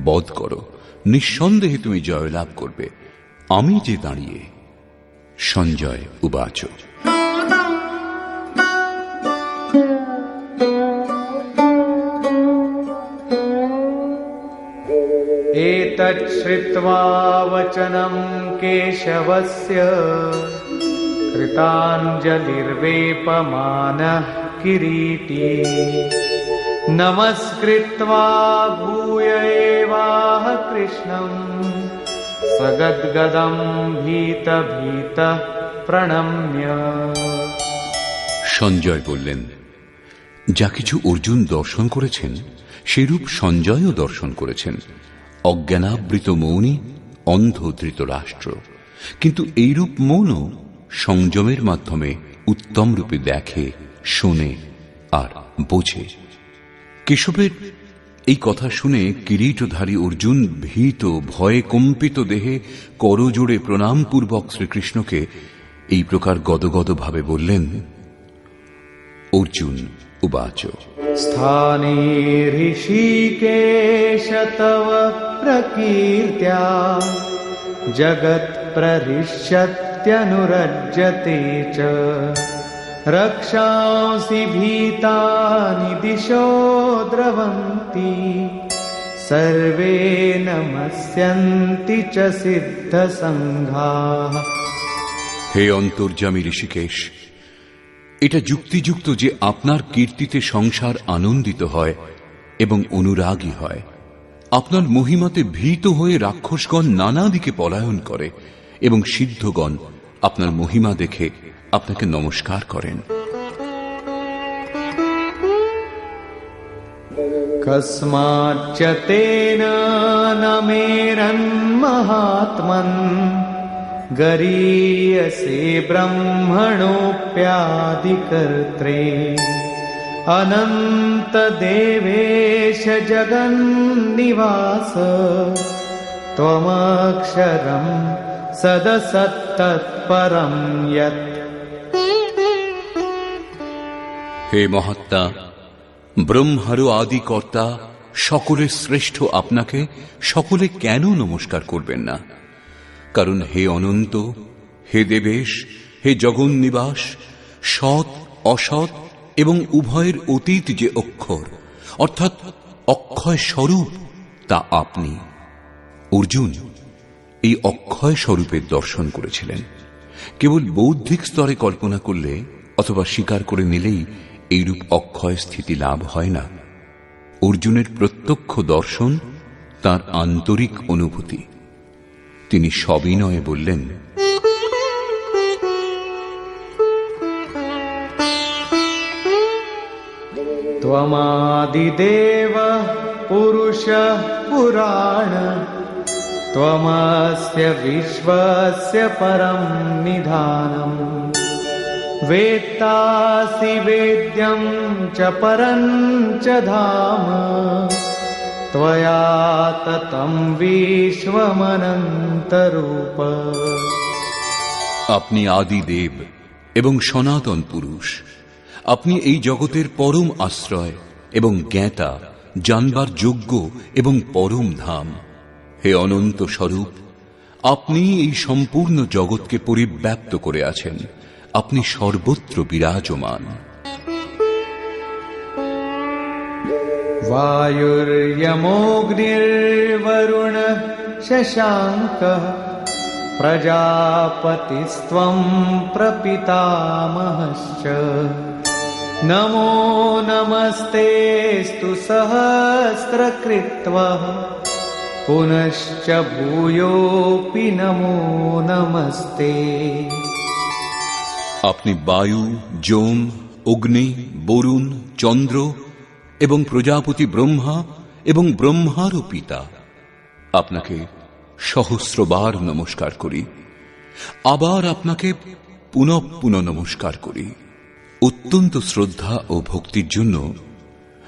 বধ করো, নিঃসন্দেহে তুমি জয়লাভ করবে, আমি যে দাঁড়িয়ে। সঞ্জয় উবাচ। एतत् श्रुत्वा वचनं केशवस्य कृताञ्जलिर्वेपमानः किरीटी नमस्कृत्वा भूय एवाह कृष्णं सगद्गदं भीतभीतः प्रणम्य। সঞ্জয় বললেন, যা কিছু অর্জুন দর্শন করেছেন সেরূপ সঞ্জয়ও দর্শন করেছেন। অজ্ঞানাবৃত মৌনী, অন্ধ ধৃতরাষ্ট্র। কিন্তু এইরূপ মৌনও সংযমের মাধ্যমে উত্তম রূপে দেখে, শোনে আর বোঝে। কেশবের এই কথা শুনে কিরীটধারী অর্জুন ভীত, ভয়ে কম্পিত দেহে করজোড়ে প্রণামপূর্বক শ্রীকৃষ্ণকে এই প্রকার গদগদ ভাবে বললেন। অর্জুন উবাচ। स्थाने ऋषिकेश तव प्रकीर्त्या जगत्प्रहृष्यत्यनुरज्यते च रक्षांसि भीतानि दिशो द्रवन्ति सर्वे नमस्यन्ति च सिद्धसङ्घाः। হে অন্তর্যামী ঋষিকেশ, এটা যুক্তিযুক্ত যে আপনার কীর্তিতে সংসার আনন্দিত হয় এবং অনুরাগী হয়। আপনার মহিমাতে ভীত হয়ে রাক্ষসগণ নানা দিকে পলায়ন করে এবং সিদ্ধগণ আপনার মহিমা দেখে আপনাকে নমস্কার করেন। কস্মাচ্চ তেন ন মেরন্মহাত্মন গরীয়সে ব্রহ্মণোऽপ্যাদিকর্ত্রে অনন্ত দেবেশ জগন্নিবাস ত্বমক্ষরম সদসত্তৎপরম যৎ। হে মহাত্মা, ব্রহ্মারও আদি কর্তা, সকলের শ্রেষ্ঠ আপনাকে সকলে কেন নমস্কার করবেন না? কারণ হে অনন্ত, হে দেবেশ, হে জগন্নিবাস, সৎ অসৎ এবং উভয়ের অতীত যে অক্ষর অর্থাৎ অক্ষয় স্বরূপ, তা আপনি। অর্জুন এই অক্ষয় স্বরূপের দর্শন করেছিলেন। কেবল বৌদ্ধিক স্তরে কল্পনা করলে অথবা স্বীকার করে নিলেই এইরূপ অক্ষয় স্থিতি লাভ হয় না। অর্জুনের প্রত্যক্ষ দর্শন তার আন্তরিক অনুভূতি। তিনি সবিনয়ে বললেন, त्वमादिदेव पुरुषः पुराण त्वमस्य विश्वस्य परं निधानम् वेत्तासि वेद्यं च परं च धाम त्वया ततं विश्वमनन्तरूप। আপনি আদিদেব এবং সনাতন পুরুষ। আপনি এই জগতের পরম আশ্রয় এবং জ্ঞাতা, জানবার যোগ্য এবং পরম ধাম। হে অনন্ত স্বরূপ, আপনি এই সম্পূর্ণ জগৎকে পরিব্যাপ্ত করে আছেন। আপনি সর্বত্র বিরাজমান। वायुर्यमोऽग्निर्वरुणः शशाङ्कः प्रजापतिस्त्वं प्रपितामहश्च नमो नमस्तेऽस्तु सहस्रकृत्वः पुनश्च भूयोऽपि नमो नमस्ते। আপনি বায়ু, যোম, অগ্নি, বরুণ, চন্দ্র এবং প্রজাপতি ব্রহ্মা এবং ব্রহ্মারও পিতা। আপনাকে সহস্রবার নমস্কার করি, আবার আপনাকে পুনঃ পুনঃ নমস্কার করি। অত্যন্ত শ্রদ্ধা ও ভক্তির জন্য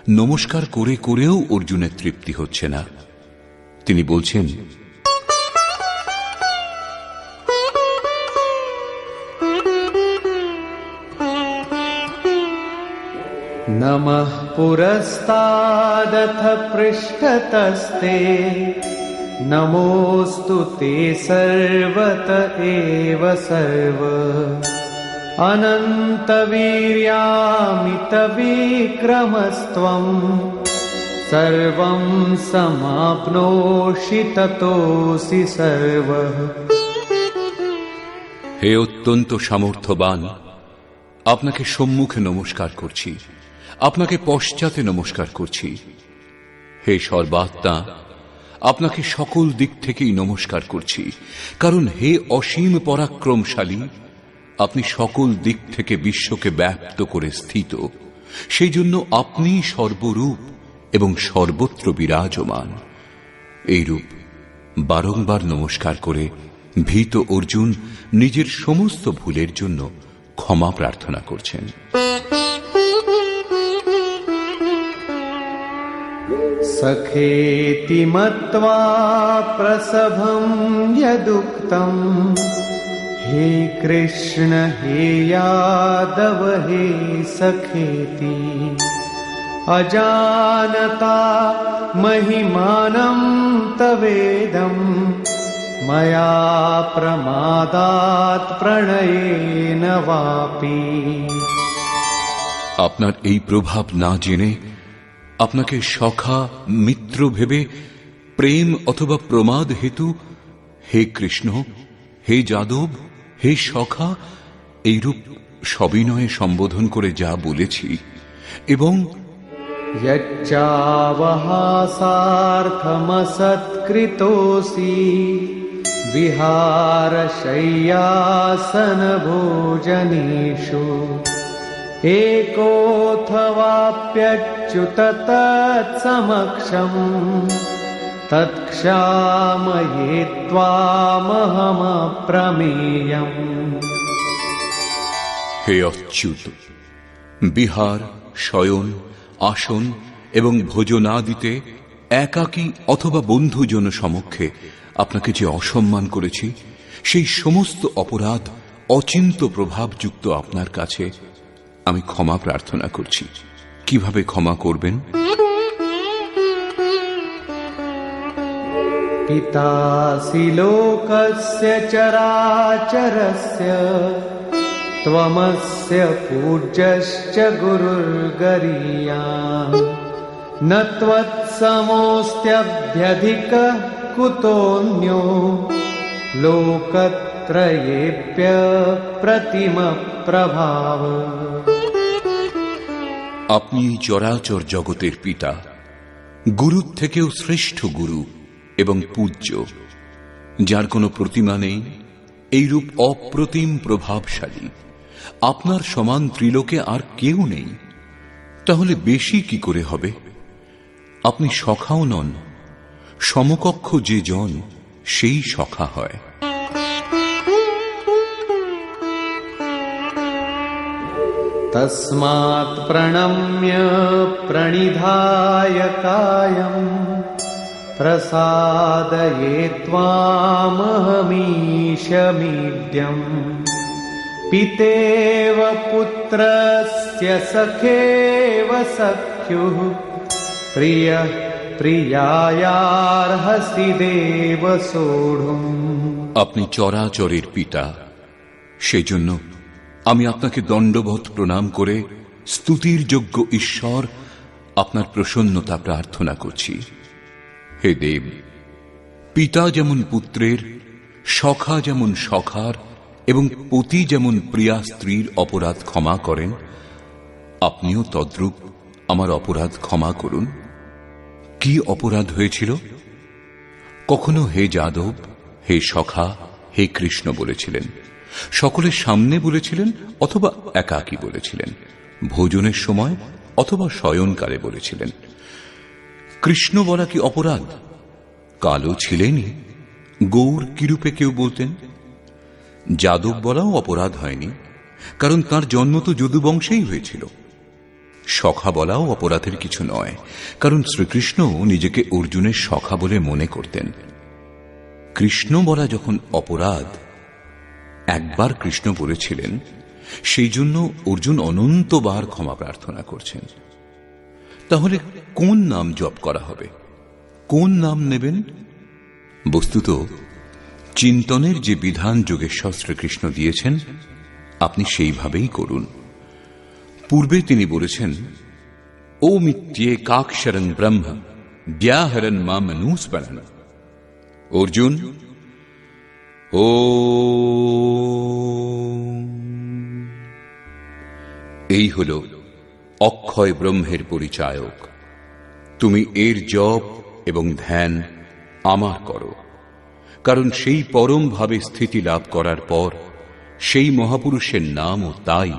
নমস্কার করে করেও অর্জুনের তৃপ্তি হচ্ছে না। তিনি বলছেন, नमः पुरस्तादथ पृष्ठतस्ते नमोऽस्तु ते सर्वत एव सर्व अनन्तवीर्यामितविक्रमस्त्वं सर्वं समाप्नोषि ततोऽसि सर्वः। হে অত্যন্ত সামর্থ্যবান, আপনাকে সম্মুখে নমস্কার করছি, আপনাকে পশ্চাতে নমস্কার করছি। হে সর্বাত্মা, আপনাকে সকল দিক থেকেই নমস্কার করছি, কারণ হে অসীম পরাক্রমশালী, আপনি সকল দিক থেকে বিশ্বকে ব্যাপ্ত করে স্থিত। সেই জন্য আপনি সর্বরূপ এবং সর্বত্র বিরাজমান। এইরূপ বারংবার নমস্কার করে ভীত অর্জুন নিজের সমস্ত ভুলের জন্য ক্ষমা প্রার্থনা করছেন। सखेति मत्वा प्रसभं यदुक्तं हे कृष्ण हे यादव हे सखेति अजानता महिमानं तवेदं मया प्रमादात् प्रणयेन वापि। আপনার এই প্রভাব না জেনে, আপনাকে সখা মিত্র ভেবে প্রেম অথবা প্রমাদ হেতু হে কৃষ্ণ, হে যাদব, হে সখা এইরূপ সবিনয়ে সম্বোধন করে যা বলেছি, এবং यच्चावहासार्थमसत्कृतोऽसि विहारशय्यासनभोजनेषु एकोऽथवाप्यच्युत तत्समक्षम् तत्क्षामये त्वामहमप्रमेयम्। হে অচ্যুত, বিহার, শয়ন, আসন এবং ভোজনাদিতে একাকী অথবা বন্ধুজন সমক্ষে আপনাকে যে অসম্মান করেছি, সেই সমস্ত অপরাধ অচিন্ত প্রভাবযুক্ত আপনার কাছে আমি ক্ষমা প্রার্থনা করছি। কিভাবে ক্ষমা করবেন? পিতাসি লোকস্য চরাচরস্য ত্বমস্য পূজ্যশ্চ গুরুর্গরীয়ান ন ত্বৎসমোऽস্ত্যভ্যধিকঃ কুতোऽন্യോ লোকত্রয়েভ্য প্রতিম প্রভাব। আপনি এই চরাচর জগতের পিতা, গুরুর থেকেও শ্রেষ্ঠ গুরু এবং পূজ্য, যার কোনো প্রতিমা নেই, এইরূপ অপ্রতিম প্রভাবশালী। আপনার সমান ত্রিলোকে আর কেউ নেই, তাহলে বেশি কি করে হবে? আপনি সখাও নন, সমকক্ষ যে জন সেই সখা হয়। তস্মাৎ প্রণম্য প্রণিধায় কায়ম প্রসাদয়ে ত্বামহমীশমিড্যম পিতেব পুত্রস্য সখেব সখ্যুঃ প্রিয়ঃ প্রিয়ায়ার্হসি দেব সোঢ়ুম। আপনি চরাচরের পিতা, সেজন্য আমি আপনাকে দণ্ডবৎ প্রণাম করে স্তুতির যোগ্য ঈশ্বর আপনার প্রসন্নতা প্রার্থনা করছি। হে দেব, পিতা যেমন পুত্রের, সখা যেমন সখার এবং পতি যেমন প্রিয়া স্ত্রীর অপরাধ ক্ষমা করেন, আপনিও তদ্রূপ আমার অপরাধ ক্ষমা করুন। কি অপরাধ হয়েছিল? কখনো হে যাদব, হে সখা, হে কৃষ্ণ বলেছিলেন, সকলের সামনে বলেছিলেন অথবা একাকী বলেছিলেন, ভোজনের সময় অথবা শয়নকালে বলেছিলেন। কৃষ্ণ বলা কি অপরাধ? কালো ছিলেনই, গৌর কিরূপে কেউ বলতেন। যাদব বলাও অপরাধ হয়নি, কারণ তার জন্ম তো যদুবংশেই হয়েছিল। সখা বলাও অপরাধের কিছু নয়, কারণ শ্রীকৃষ্ণ নিজেকে অর্জুনের সখা বলে মনে করতেন। কৃষ্ণ বলা যখন অপরাধ, একবার কৃষ্ণ বলেছিলেন, সেই জন্য অর্জুন অনন্তবার ক্ষমা প্রার্থনা করছেন। তাহলে কোন নাম জপ করা হবে? কোন নাম নেবেন? বস্তুত চিন্তনের যে বিধান যোগেশ্বর শ্রীকৃষ্ণ দিয়েছেন, আপনি সেইভাবেই করুন। পূর্বে তিনি বলেছেন, ওমিত্যেকাক্ষরং ব্রহ্ম ব্যাহরণ মামনুস্মরণ। অর্জুন, ও এই হল অক্ষয় ব্রহ্মের পরিচায়ক। তুমি এর জপ এবং ধ্যান আমার করো, কারণ সেই পরম ভাবে স্থিতি লাভ করার পর সেই মহাপুরুষের নামও তাই,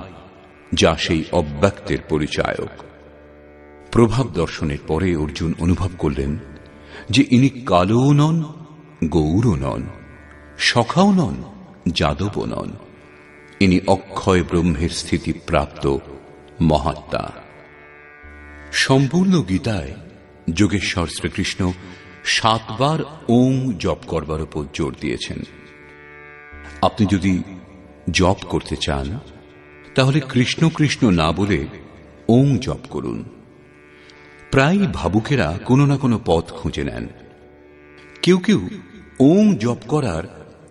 যা সেই অব্যক্তের পরিচায়ক। প্রভাব দর্শনের পরে অর্জুন অনুভব করলেন যে ইনি কালোও নন, গৌরও নন, সখাও নন, যাদবও নন। ইনি অক্ষয় ব্রহ্মের স্থিতি প্রাপ্ত মহাত্মা। সম্পূর্ণ গীতায় যোগেশ্বর শ্রীকৃষ্ণ 7 বার ওং জপ করবার উপর জোর দিয়েছেন। আপনি যদি জপ করতে চান, তাহলে কৃষ্ণ কৃষ্ণ না বলে ওং জপ করুন। প্রায় ভাবুকেরা কোনো না কোনো পথ খুঁজে নেন। কেউ কেউ ওং জপ করার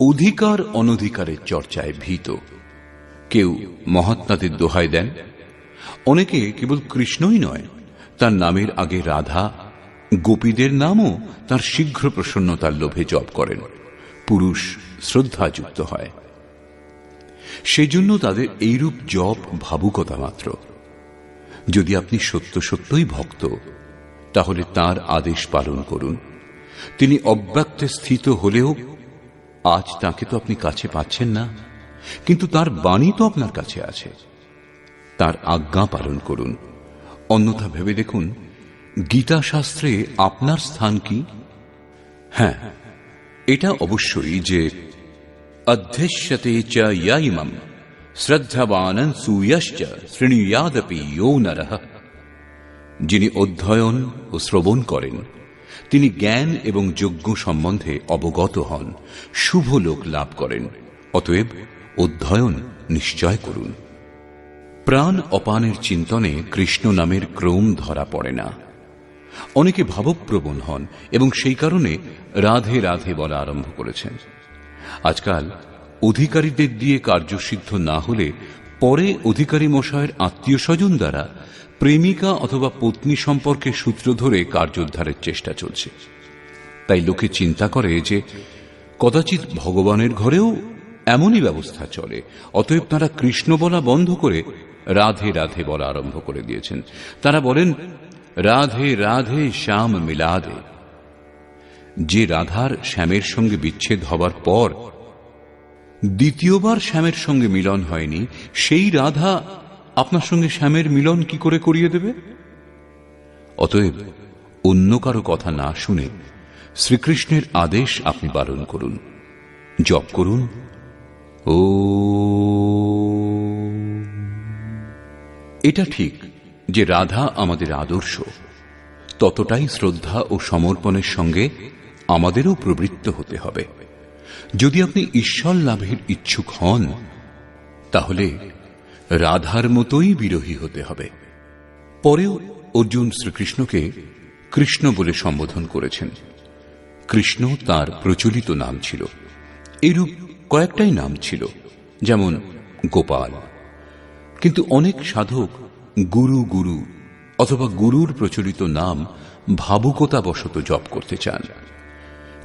অধিকার অনধিকারের চর্চায় ভীত, কেউ মহাত্মাদের দোহাই দেন, অনেকে কেবল কৃষ্ণই নয়, তার নামের আগে রাধা, গোপীদের নামও তার শীঘ্র প্রসন্নতার লোভে জপ করেন। পুরুষ শ্রদ্ধাযুক্ত হয়, সেজন্য তাদের এইরূপ জপ ভাবুকতা মাত্র। যদি আপনি সত্য সত্যই ভক্ত, তাহলে তার আদেশ পালন করুন। তিনি অব্যক্তে স্থিত হলেও আজ তাকে তো আপনি কাছে পাচ্ছেন না, কিন্তু তার বাণী তো আপনার কাছে আছে। তার আজ্ঞা পালন করুন। অন্যথা ভেবে দেখুন, গীতা শাস্ত্রে আপনার স্থান কি? হ্যাঁ, এটা অবশ্যই যে অধ্যস্যতে চ ইয় ইমম শ্রদ্ধাবানং সূয়শ্চ শৃণুয়াদপি ইয়ো নরঃ। যিনি অধ্যয়ন ও শ্রবণ করেন, তিনি জ্ঞান এবং যজ্ঞ সম্বন্ধে অবগত হন, শুভ লোক লাভ করেন। অতএব অধ্যয়ন নিশ্চয় করুন। প্রাণ অপানের চিন্তনে কৃষ্ণ নামের ক্রম ধরা পড়ে না। অনেকে ভাবপ্রবণ হন এবং সেই কারণে রাধে রাধে বলা আরম্ভ করেছেন। আজকাল অধিকারীদের দিয়ে কার্যসিদ্ধ না হলে পরে অধিকারী মশায়ের আত্মীয় স্বজন দ্বারা প্রেমিকা অথবা পত্নী সম্পর্কে সূত্র ধরে কার্যোদ্ধারের চেষ্টা চলছে। তাই লোকে চিন্তা করে যে কদাচিৎ ভগবানের ঘরেও এমনই ব্যবস্থা চলে, অতএব তারা কৃষ্ণ বলা বন্ধ করে রাধে রাধে বলা আরম্ভ করে দিয়েছেন। তারা বলেন, রাধে রাধে শ্যাম মিলাদে। যে রাধার শ্যামের সঙ্গে বিচ্ছেদ হবার পর দ্বিতীয়বার শ্যামের সঙ্গে মিলন হয়নি, সেই রাধা আপনার সঙ্গে শ্যামের মিলন কি করে করিয়ে দেবে? অতএব অন্য কারো কথা না শুনে শ্রীকৃষ্ণের আদেশ আপনি পালন করুন, জপ করুন ও। এটা ঠিক যে রাধা আমাদের আদর্শ, ততটাই শ্রদ্ধা ও সমর্পণের সঙ্গে আমাদেরও প্রবৃত্ত হতে হবে। যদি আপনি ঈশ্বর লাভের ইচ্ছুক হন, তাহলে রাধার মতোই বিরহী হতে হবে। পরেও অর্জুন শ্রীকৃষ্ণকে কৃষ্ণ বলে সম্বোধন করেছেন। কৃষ্ণ তার প্রচলিত নাম ছিল। এরূপ কয়েকটাই নাম ছিল, যেমন গোপাল। কিন্তু অনেক সাধক গুরু গুরু অথবা গুরুর প্রচলিত নাম ভাবুকতাবশত জপ করতে চান।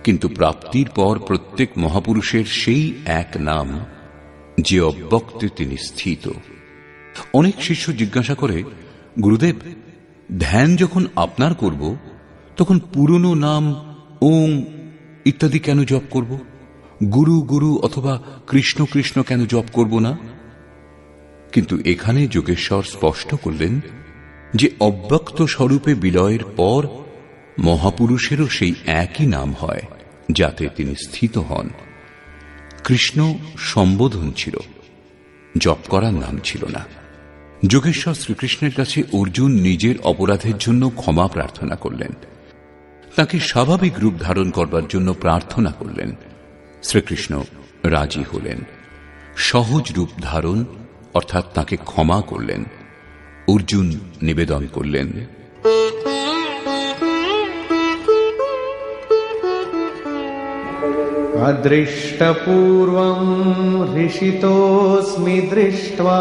কিন্তু প্রাপ্তির পর প্রত্যেক মহাপুরুষের সেই এক নাম, যে অব্যক্তে তিনি স্থিত। অনেক শিষ্য জিজ্ঞাসা করে, গুরুদেব, ধ্যান যখন আপনার করব, তখন পুরনো নাম ওং ইত্যাদি কেন জপ করব? গুরু গুরু অথবা কৃষ্ণ কৃষ্ণ কেন জপ করব না? কিন্তু এখানে যোগেশ্বর স্পষ্ট করলেন যে অব্যক্ত স্বরূপে বিলয়ের পর মহাপুরুষেরও সেই একই নাম হয়, যাতে তিনি স্থিত হন। কৃষ্ণ সম্বোধন ছিল, জপ করার নাম ছিল না। যোগেশ্বর শ্রীকৃষ্ণের কাছে অর্জুন নিজের অপরাধের জন্য ক্ষমা প্রার্থনা করলেন, তাকে স্বাভাবিক রূপ ধারণ করবার জন্য প্রার্থনা করলেন। শ্রীকৃষ্ণ রাজি হলেন। সহজ রূপ ধারণ অর্থাৎ তাকে ক্ষমা করলেন। অর্জুন নিবেদন করলেন, अदृष्टपूर्वं हृषितोऽस्मि दृष्ट्वा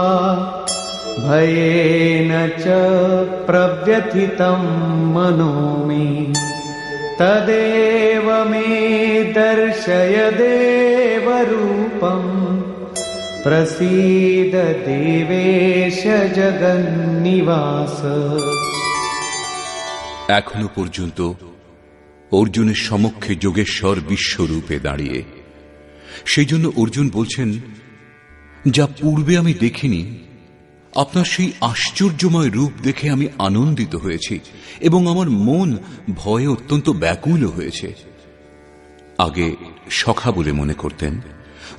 भयेन च प्रव्यथितं मनो मे तदेव मे दर्शय देवरूपं प्रसीद देवेश जगन्निवास। এখনো পর্যন্ত অর্জুনের সমক্ষে যোগেশ্বর বিশ্বরূপে দাঁড়িয়ে। সেই জন্য অর্জুন বলছেন, যা পূর্বে আমি দেখিনি, আপনার সেই আশ্চর্যময় রূপ দেখে আমি আনন্দিত হয়েছি এবং আমার মন ভয়ে অত্যন্ত ব্যাকুল হয়েছে। আগে সখা বলে মনে করতেন,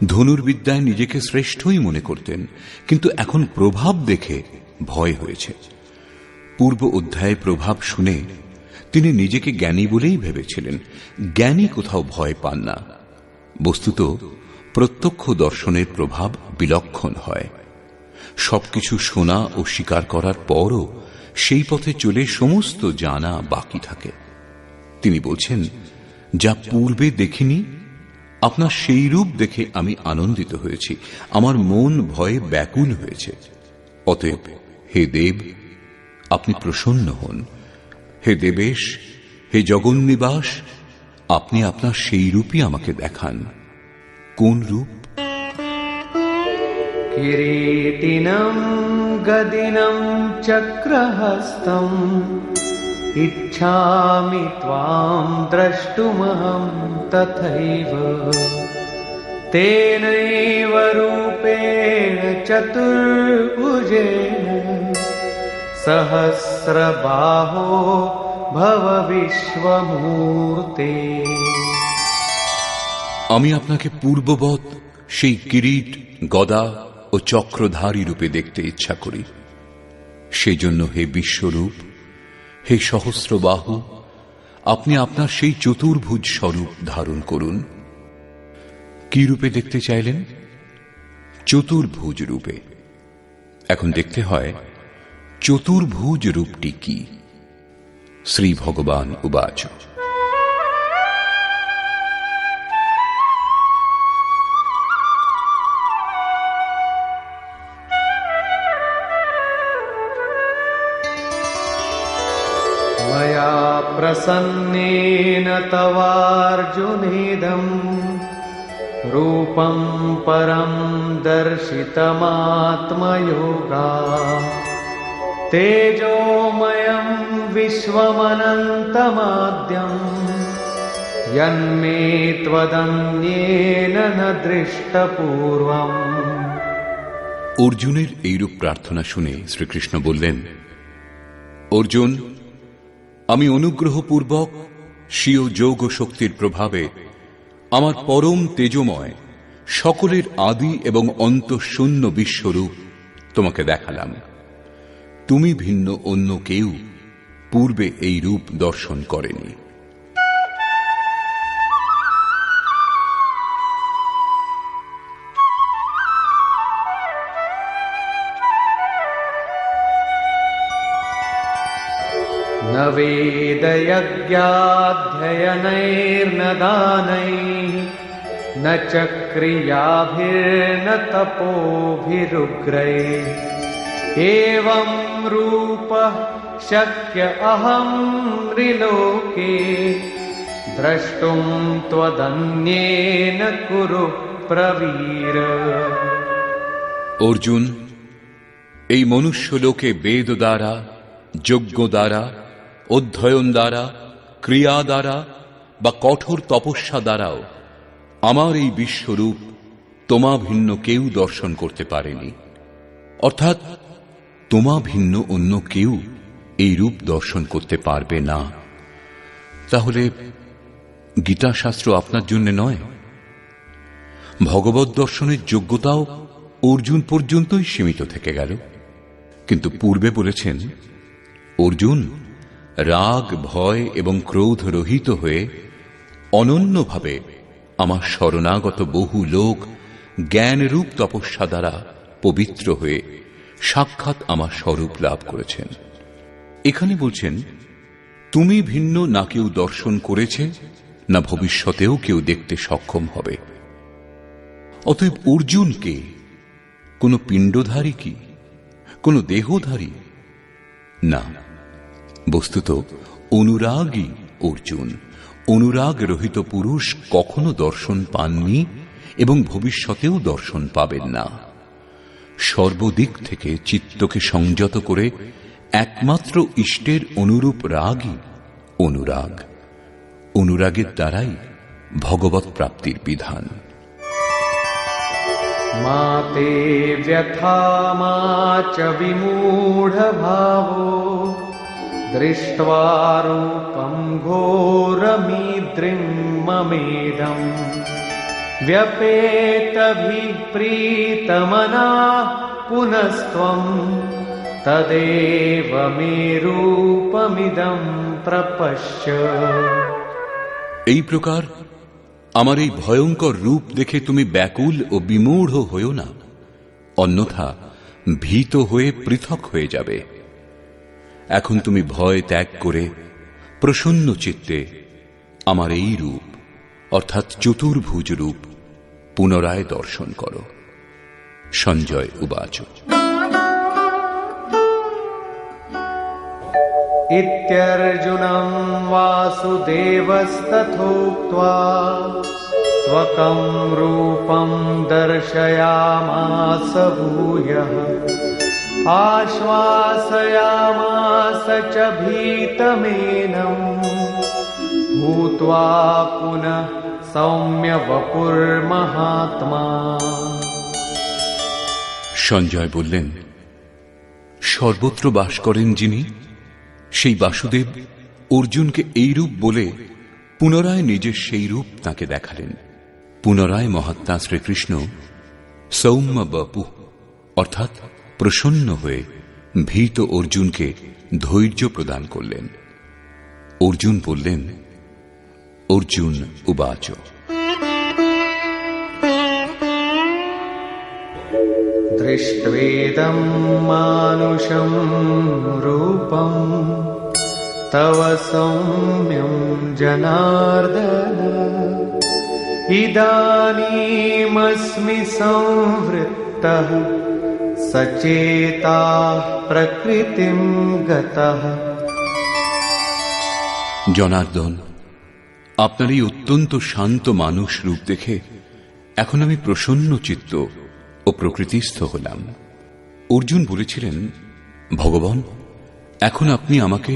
ধনুর্বিদ্যায় নিজেকে শ্রেষ্ঠই মনে করতেন, কিন্তু এখন প্রভাব দেখে ভয় হয়েছে। পূর্ব অধ্যায়ে প্রভাব শুনে তিনি নিজেকে জ্ঞানী বলেই ভেবেছিলেন। জ্ঞানী কোথাও ভয় পান না। বস্তুত প্রত্যক্ষ দর্শনের প্রভাব বিলক্ষণ হয়। সবকিছু শোনা ও স্বীকার করার পরও সেই পথে চলে সমস্ত জানা বাকি থাকে। তিনি বলছেন, যা পূর্বে দেখিনি, আপনার সেই রূপ দেখে আমি আনন্দিত হয়েছি, আমার মন ভয়ে ব্যাকুল হয়েছে। অতএব হে দেব, আপনি প্রসন্ন হন। হে দেবেশ, হে জগন্নিবাস, আপনি আপনার সেই রূপই আমাকে দেখান। কোন রূপ? किरीटिनं गदिनं चक्रहस्तं इच्छामि त्वां द्रष्टुमहं तथैव तेनैव रूपेण चतुर्भुजेन सहस्रबाहो भव विश्वमूर्ते। আমি আপনাকে পূর্ববৎ সেই কিরীট, গদা ও চক্রধারী রূপে দেখতে ইচ্ছা করি। সেই জন্য হে বিশ্বরূপ, হে সহস্রবাহু, আপনি আপনার সেই চতুর্ভুজ স্বরূপ ধারণ করুন। কি রূপে দেখতে চাইলেন? চতুর্ভুজ রূপে। এখন দেখতে হয় চতুর্ভুজ রূপটি কি। শ্রী ভগবান উবাচ मया प्रसन्नेन तवार्जुनेदम् रूपं परं दर्शितमात्मयोगात् तेजोमयं विश्वमनन्तमाद्यम् यन्मे त्वदन्येन न दृष्टपूर्वम्। অর্জুনের এইরূপ প্রার্থনা শুনে শ্রীকৃষ্ণ বললেন, অর্জুন, আমি অনুগ্রহপূর্বক স্বীয় যোগ শক্তির প্রভাবে আমার পরম তেজময় সকলের আদি এবং অন্তঃশূন্য বিশ্বরূপ তোমাকে দেখালাম। তুমি ভিন্ন অন্য কেউ পূর্বে এই রূপ দর্শন করেনি। न वेदयज्ञाध्ययनैर्न दानैः न च क्रियाभिर्न तपोभिरुग्रैः एवं रूपः शक्य अहं त्रिलोके द्रष्टुं त्वदन्येन कुरु प्रवीर। অর্জুন, এই মনুষ্য লোকে বেদ দ্বারা, যজ্ঞ দ্বারা, অধ্যয়ন দ্বারা, ক্রিয়া দ্বারা বা কঠোর তপস্যা দ্বারাও আমার এই বিশ্বরূপ তোমা ভিন্ন কেউ দর্শন করতে পারেনি। অর্থাৎ তোমা ভিন্ন অন্য কেউ এই রূপ দর্শন করতে পারবে না। তাহলে গীতা শাস্ত্র আপনার জন্য নয়? ভগবত দর্শনের যোগ্যতাও অর্জুন পর্যন্তই সীমিত থেকে গেল। কিন্তু পূর্বে বলেছেন, অর্জুন, রাগ, ভয় এবং ক্রোধ রহিত হয়ে অনন্যভাবে আমার শরণাগত বহু লোক জ্ঞানরূপ তপস্যা দ্বারা পবিত্র হয়ে সাক্ষাৎ আমার স্বরূপ লাভ করেছেন। এখানে বলছেন, তুমি ভিন্ন না কেউ দর্শন করেছে, না ভবিষ্যতেও কেউ দেখতে সক্ষম হবে। অতএব অর্জুন কে? কোন পিণ্ডধারী কি? কোন দেহধারী? না, বস্তুত অনুরাগী অর্জুন, অনুরাগ রহিত পুরুষ কখনো দর্শন পাননি এবং ভবিষ্যতেও দর্শন পাবেন না। সর্বদিক থেকে চিত্তকে সংযত করে একমাত্র ইষ্টের অনুরূপ রাগই অনুরাগ। অনুরাগের দ্বারাই ভগবৎ প্রাপ্তির বিধান। माते व्यथा मा च विमूढभावो दृष्ट्वा रूपं घोरमीद्रिं ममेदम् व्यपेतभिप्रीतमनाः पुनस्त्वं तदेव मे रूपमिदं प्रपश्य। এই প্রকার আমার এই ভয়ঙ্কর রূপ দেখে তুমি ব্যাকুল ও বিমূঢ় হইও না, অন্যথা ভীত হয়ে পৃথক হয়ে যাবে। এখন তুমি ভয় ত্যাগ করে প্রসন্ন চিত্তে আমার এই রূপ অর্থাৎ চতুর্ভুজ রূপ পুনরায় দর্শন করো। সঞ্জয় উবাচ इत्यर्जुनं वासुदेवस्तथोक्त्वा स्वकं रूपं दर्शयामास भूयः आश्वासयामास च भीतमेनं भूत्वा पुनः सौम्य वपुर्महात्मा। সঞ্জয় বললেন, সর্বত্র বাস করেন যিনি, সেই বাসুদেব অর্জুনকে এই রূপ বলে পুনরায় নিজের সেই রূপ তাকে দেখালেন। পুনরায় মহাত্মা শ্রীকৃষ্ণ সৌম্য বপু অর্থাৎ প্রসন্ন হয়ে ভীত অর্জুনকে ধৈর্য প্রদান করলেন। অর্জুন বললেন, অর্জুন উবাচ दृष्ट्वेदं मानुषं रूपं तव सौम्यं जनार्दन इदानीमस्मि संवृत्तः सचेताः प्रकृतिं गतः। জনার্দন, আপনার এই অত্যন্ত শান্ত মানুষ রূপ দেখে এখন আমি প্রসন্ন চিত্ত ও প্রকৃতিস্থ হলাম। অর্জুন বলেছিলেন, ভগবান, এখন আপনি আমাকে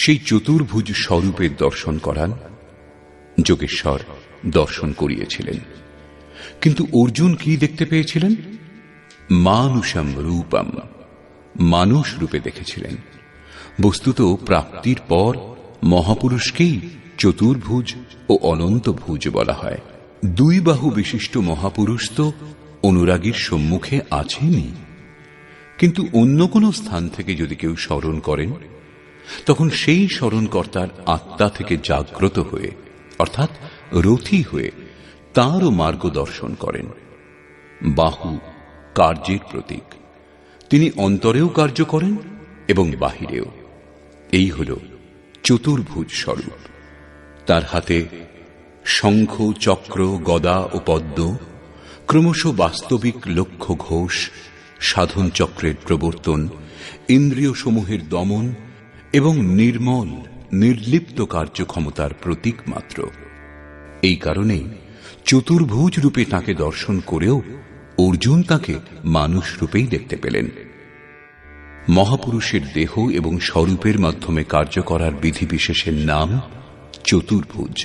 সেই চতুর্ভুজ স্বরূপের দর্শন করান। যোগেশ্বর দর্শন করিয়েছিলেন, কিন্তু অর্জুন কি দেখতে পেয়েছিলেন? মানুষম রূপম, মানুষ রূপে দেখেছিলেন। বস্তুত প্রাপ্তির পর মহাপুরুষকেই চতুর্ভুজ ও অনন্তভুজ বলা হয়। দুই বাহু বিশিষ্ট মহাপুরুষ তো অনুরাগীর সম্মুখে আছেনই, কিন্তু অন্য কোনো স্থান থেকে যদি কেউ স্মরণ করেন, তখন সেই স্মরণকর্তার আত্মা থেকে জাগ্রত হয়ে অর্থাৎ রথী হয়ে তাঁরও মার্গদর্শন করেন। বাহু কার্যের প্রতীক, তিনি অন্তরেও কার্য করেন এবং বাহিরেও। এই হল চতুর্ভুজ স্বরূপ। তার হাতে শঙ্খ, চক্র, গদা ও পদ্ম, ক্রমশ বাস্তবিক লক্ষ্য ঘোষ, সাধন চক্রের প্রবর্তন, ইন্দ্রিয় সমূহের দমন এবং নির্মল নির্লিপ্ত কার্যক্ষমতার প্রতীক মাত্র। এই কারণেই চতুর্ভুজ রূপে তাঁকে দর্শন করেও অর্জুন তাঁকে মানুষ রূপেই দেখতে পেলেন। মহাপুরুষের দেহ এবং স্বরূপের মাধ্যমে কার্য করার বিধিবিশেষের নাম চতুর্ভুজ।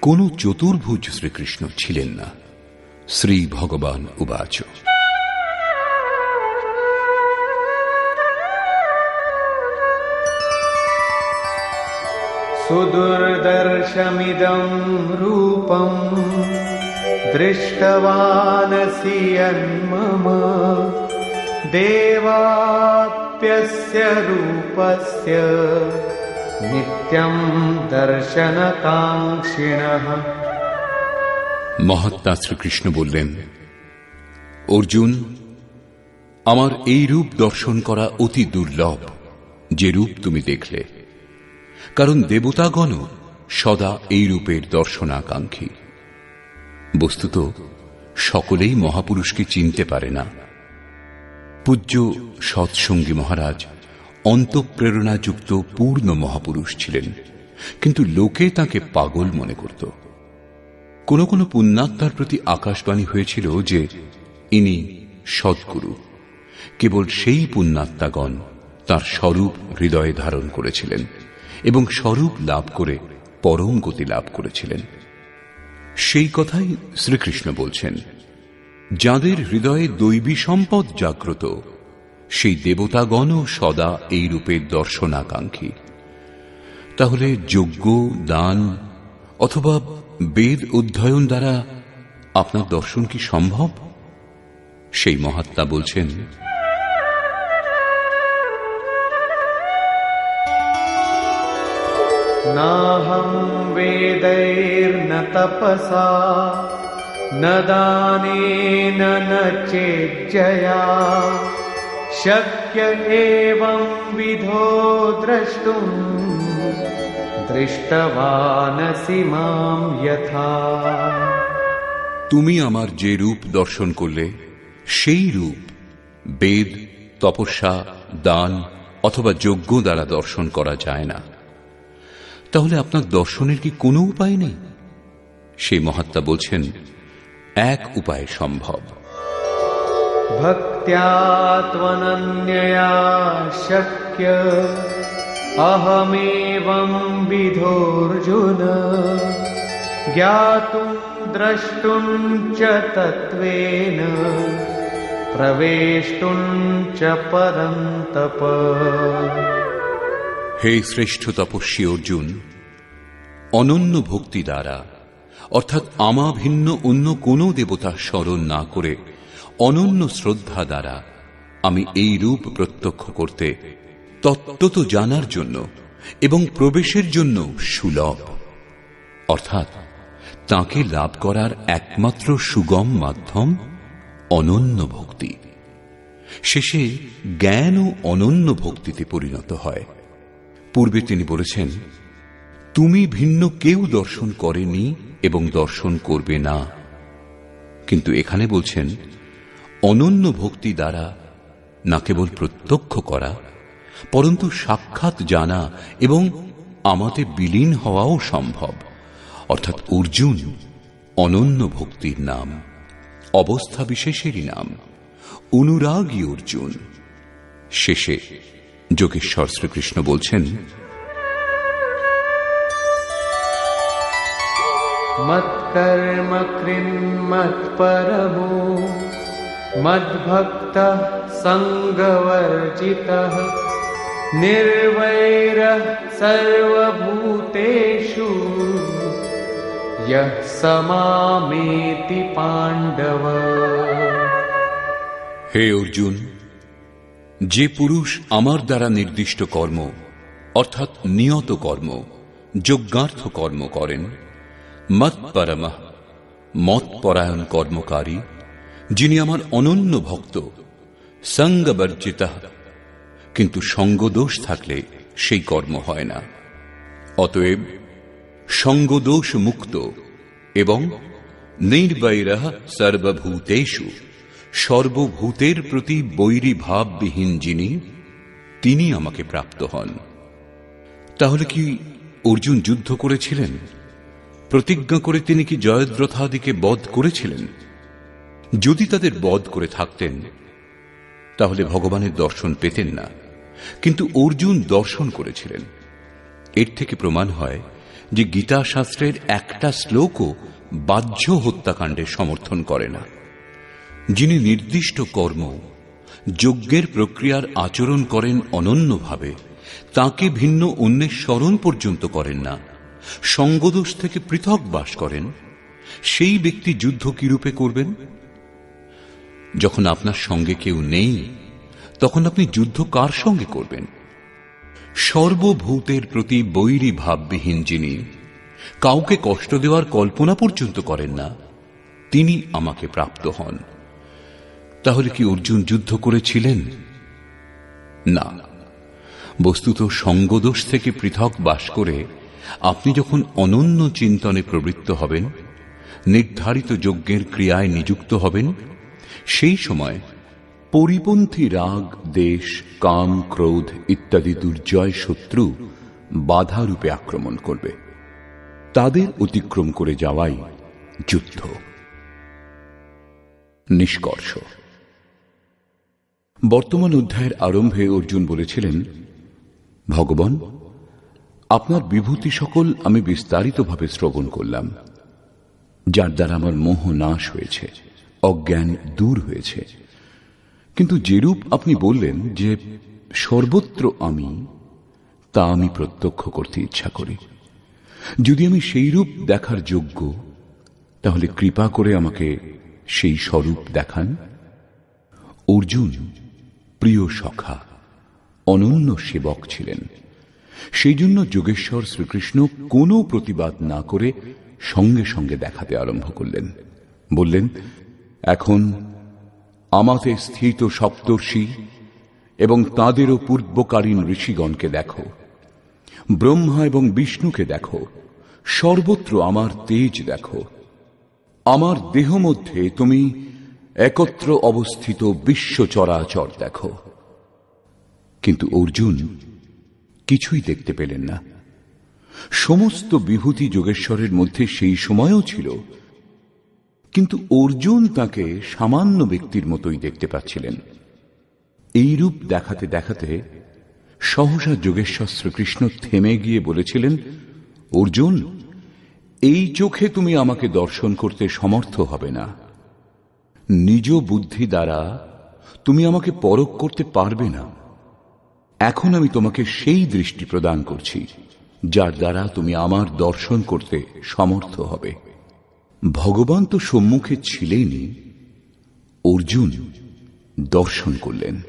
কোন চতুর্ভুজ শ্রীকৃষ্ণ ছিলেন না। শ্রী ভগবান উবাচ, सुदुर्दर्शमिदं रूपं दृष्टवानसि यन्मम देवाप्यस्य रूपस्य नित्यं दर्शनकाङ्क्षिणः। মহাত্মা শ্রীকৃষ্ণ বললেন, অর্জুন, আমার এই রূপ দর্শন করা অতি দুর্লভ, যে রূপ তুমি দেখলে। কারণ দেবতাগণ সদা এই রূপের দর্শনাকাঙ্ক্ষী। বস্তুত সকলেই মহাপুরুষকে চিনতে পারে না। পূজ্য সৎসঙ্গী মহারাজ অন্তঃপ্রেরণাযুক্ত পূর্ণ মহাপুরুষ ছিলেন, কিন্তু লোকে তাকে পাগল মনে করত। কোন কোন পুণ্যাত্মার প্রতি আকাশবাণী হয়েছিল যে ইনি সদ্গুরু। কেবল সেই পুণ্যাত্মাগণ তার স্বরূপ হৃদয়ে ধারণ করেছিলেন এবং স্বরূপ লাভ করে পরম গতি লাভ করেছিলেন। সেই কথাই শ্রীকৃষ্ণ বলছেন, যাদের হৃদয়ে দৈবী সম্পদ জাগ্রত, সেই দেবতাগণও সদা এই রূপের দর্শনাকাঙ্ক্ষী। তাহলে যজ্ঞ, দান অথবা বেদ অধ্যয়ন দ্বারা আপনার দর্শন কি সম্ভব? সেই মহাত্মা বলছেন, नाहं वेदैर्न तपसा न दानेन न चेज्जया शक्य एवं विधो द्रष्टुं दृष्टवानसि मां यथा। তুমি আমার যে রূপ দর্শন করলে, সেই রূপ বেদ, তপস্যা, দান অথবা যজ্ঞ দ্বারা দর্শন করা যায় না। তাহলে আপনার দর্শনের কি কোনো উপায় নেই? সেই মহাত্মা বলছেন, এক উপায় সম্ভব। ভক্ত্যা ত্বনন্যয়া শক্য অহমেবং বিধোর্জুন জ্ঞাতুং দ্রষ্টুং চ তত্ত্বেন প্রবেষ্টুং চ পরন্তপ। হে শ্রেষ্ঠ তপস্বী অর্জুন, অনন্য ভক্তি দ্বারা অর্থাৎ আমা ভিন্ন অন্য কোনো দেবতা স্মরণ না করে অনন্য শ্রদ্ধা দ্বারা আমি এই রূপ প্রত্যক্ষ করতে, তত্ত্বত জানার জন্য এবং প্রবেশের জন্য সুলভ, অর্থাৎ তাঁকে লাভ করার একমাত্র সুগম মাধ্যম অনন্য ভক্তি। শেষে জ্ঞানও অনন্য ভক্তিতে পরিণত হয়। পূর্বে তিনি বলেছেন, তুমি ভিন্ন কেউ দর্শন করেনি এবং দর্শন করবে না। কিন্তু এখানে বলছেন, অনন্য ভক্তি দ্বারা না কেবল প্রত্যক্ষ করা, পরন্তু সাক্ষাৎ জানা এবং আমাতে বিলীন হওয়াও সম্ভব। অর্থাৎ অর্জুন অনন্য ভক্তির নাম, অবস্থা বিশেষেরই নাম, অনুরাগী অর্জুন। শেষে যোগেশ্বর শ্রীকৃষ্ণ বলছেন, মৎকর্ম কৃন্মৎপরমো মদ্ভক্তঃ সঙ্গবর্জিতঃ নির্বৈরঃ সর্বভূতেষু ইয়ঃ স মামেতি পাণ্ডব। হে অর্জুন, যে পুরুষ আমার দ্বারা নির্দিষ্ট কর্ম অর্থাৎ নিয়ত কর্ম, যজ্ঞার্থ কর্ম করেন, মৎপরমঃ মৎপরায়ণ কর্মকারী, যিনি আমার অনন্য ভক্ত, সঙ্গবর্জিতঃ কিন্তু সঙ্গদোষ থাকলে সেই কর্ম হয় না। অতএব সঙ্গদোষ মুক্ত এবং নির্বৈরঃ সর্বভূতেষু সর্বভূতের প্রতি বৈরী ভাববিহীন যিনি, তিনি আমাকে প্রাপ্ত হন। তাহলে কি অর্জুন যুদ্ধ করেছিলেন? প্রতিজ্ঞা করে তিনি কি জয়দ্রথাদিকে বধ করেছিলেন? যদি তাদের বধ করে থাকতেন তাহলে ভগবানের দর্শন পেতেন না। কিন্তু অর্জুন দর্শন করেছিলেন। এর থেকে প্রমাণ হয় যে গীতা শাস্ত্রের একটা শ্লোকও বাহ্য হত্যাকাণ্ডের সমর্থন করে না। যিনি নির্দিষ্ট কর্ম, যজ্ঞের প্রক্রিয়ার আচরণ করেন অনন্যভাবে, তাকে ভিন্ন অন্যের স্মরণ পর্যন্ত করেন না, সঙ্গদোষ থেকে পৃথক বাস করেন, সেই ব্যক্তি যুদ্ধ কিরূপে করবেন? যখন আপনার সঙ্গে কেউ নেই তখন আপনি যুদ্ধ কার সঙ্গে করবেন? সর্বভূতের প্রতি বৈরী ভাববিহীন যিনি, কাউকে কষ্ট দেওয়ার কল্পনা পর্যন্ত করেন না, তিনি আমাকে প্রাপ্ত হন। তাহলে কি অর্জুন যুদ্ধ করেছিলেন? না। বস্তুত সঙ্গদোষ থেকে পৃথক বাস করে আপনি যখন অনন্য চিন্তনে প্রবৃত্ত হবেন, নির্ধারিত যজ্ঞের ক্রিয়ায় নিযুক্ত হবেন, সেই সময় পরিপন্থী রাগ, দেশ, কাম, ক্রোধ ইত্যাদি দুর্জয় শত্রু বাধারূপে আক্রমণ করবে। তাদের অতিক্রম করে যাওয়াই যুদ্ধ। নিষ্কর্ষ। বর্তমান অধ্যায়ের আরম্ভে অর্জুন বলেছিলেন, ভগবান, আপনার বিভূতি সকল আমি বিস্তারিতভাবে শ্রবণ করলাম, যার দ্বারা আমার মোহ নাশ হয়েছে, অজ্ঞান দূর হয়েছে। কিন্তু যেরূপ আপনি বললেন যে সর্বত্র আমি, তা আমি প্রত্যক্ষ করতে ইচ্ছা করি। যদি আমি সেই রূপ দেখার যোগ্য, তাহলে কৃপা করে আমাকে সেই স্বরূপ দেখান। অর্জুন প্রিয় সখা, অনন্য সেবক ছিলেন। সেই জন্য যোগেশ্বর শ্রীকৃষ্ণ কোনো প্রতিবাদ না করে সঙ্গে সঙ্গে দেখাতে আরম্ভ করলেন। বললেন, এখন আমাতে স্থিত সপ্তর্ষি এবং তাঁদেরও পূর্বকালীন ঋষিগণকে দেখো, ব্রহ্মা এবং বিষ্ণুকে দেখো, সর্বত্র আমার তেজ দেখো। আমার দেহ মধ্যে তুমি একত্র অবস্থিত বিশ্ব চরাচর দেখো। কিন্তু অর্জুন কিছুই দেখতে পেলেন না। সমস্ত বিভূতি যোগেশ্বরের মধ্যে সেই সময়ও ছিল, কিন্তু অর্জুন তাকে সামান্য ব্যক্তির মতোই দেখতে পাচ্ছিলেন। এই রূপ দেখাতে দেখাতে সহসা যোগেশ্বর শ্রীকৃষ্ণ থেমে গিয়ে বলেছিলেন, অর্জুন, এই চোখে তুমি আমাকে দর্শন করতে সমর্থ হবে না। নিজ বুদ্ধি দ্বারা তুমি আমাকে পরখ করতে পারবে না। এখন আমি তোমাকে সেই দৃষ্টি প্রদান করছি যার দ্বারা তুমি আমার দর্শন করতে সমর্থ হবে। ভগবান তো সম্মুখে ছিলেনই, অর্জুন দর্শন করলেন,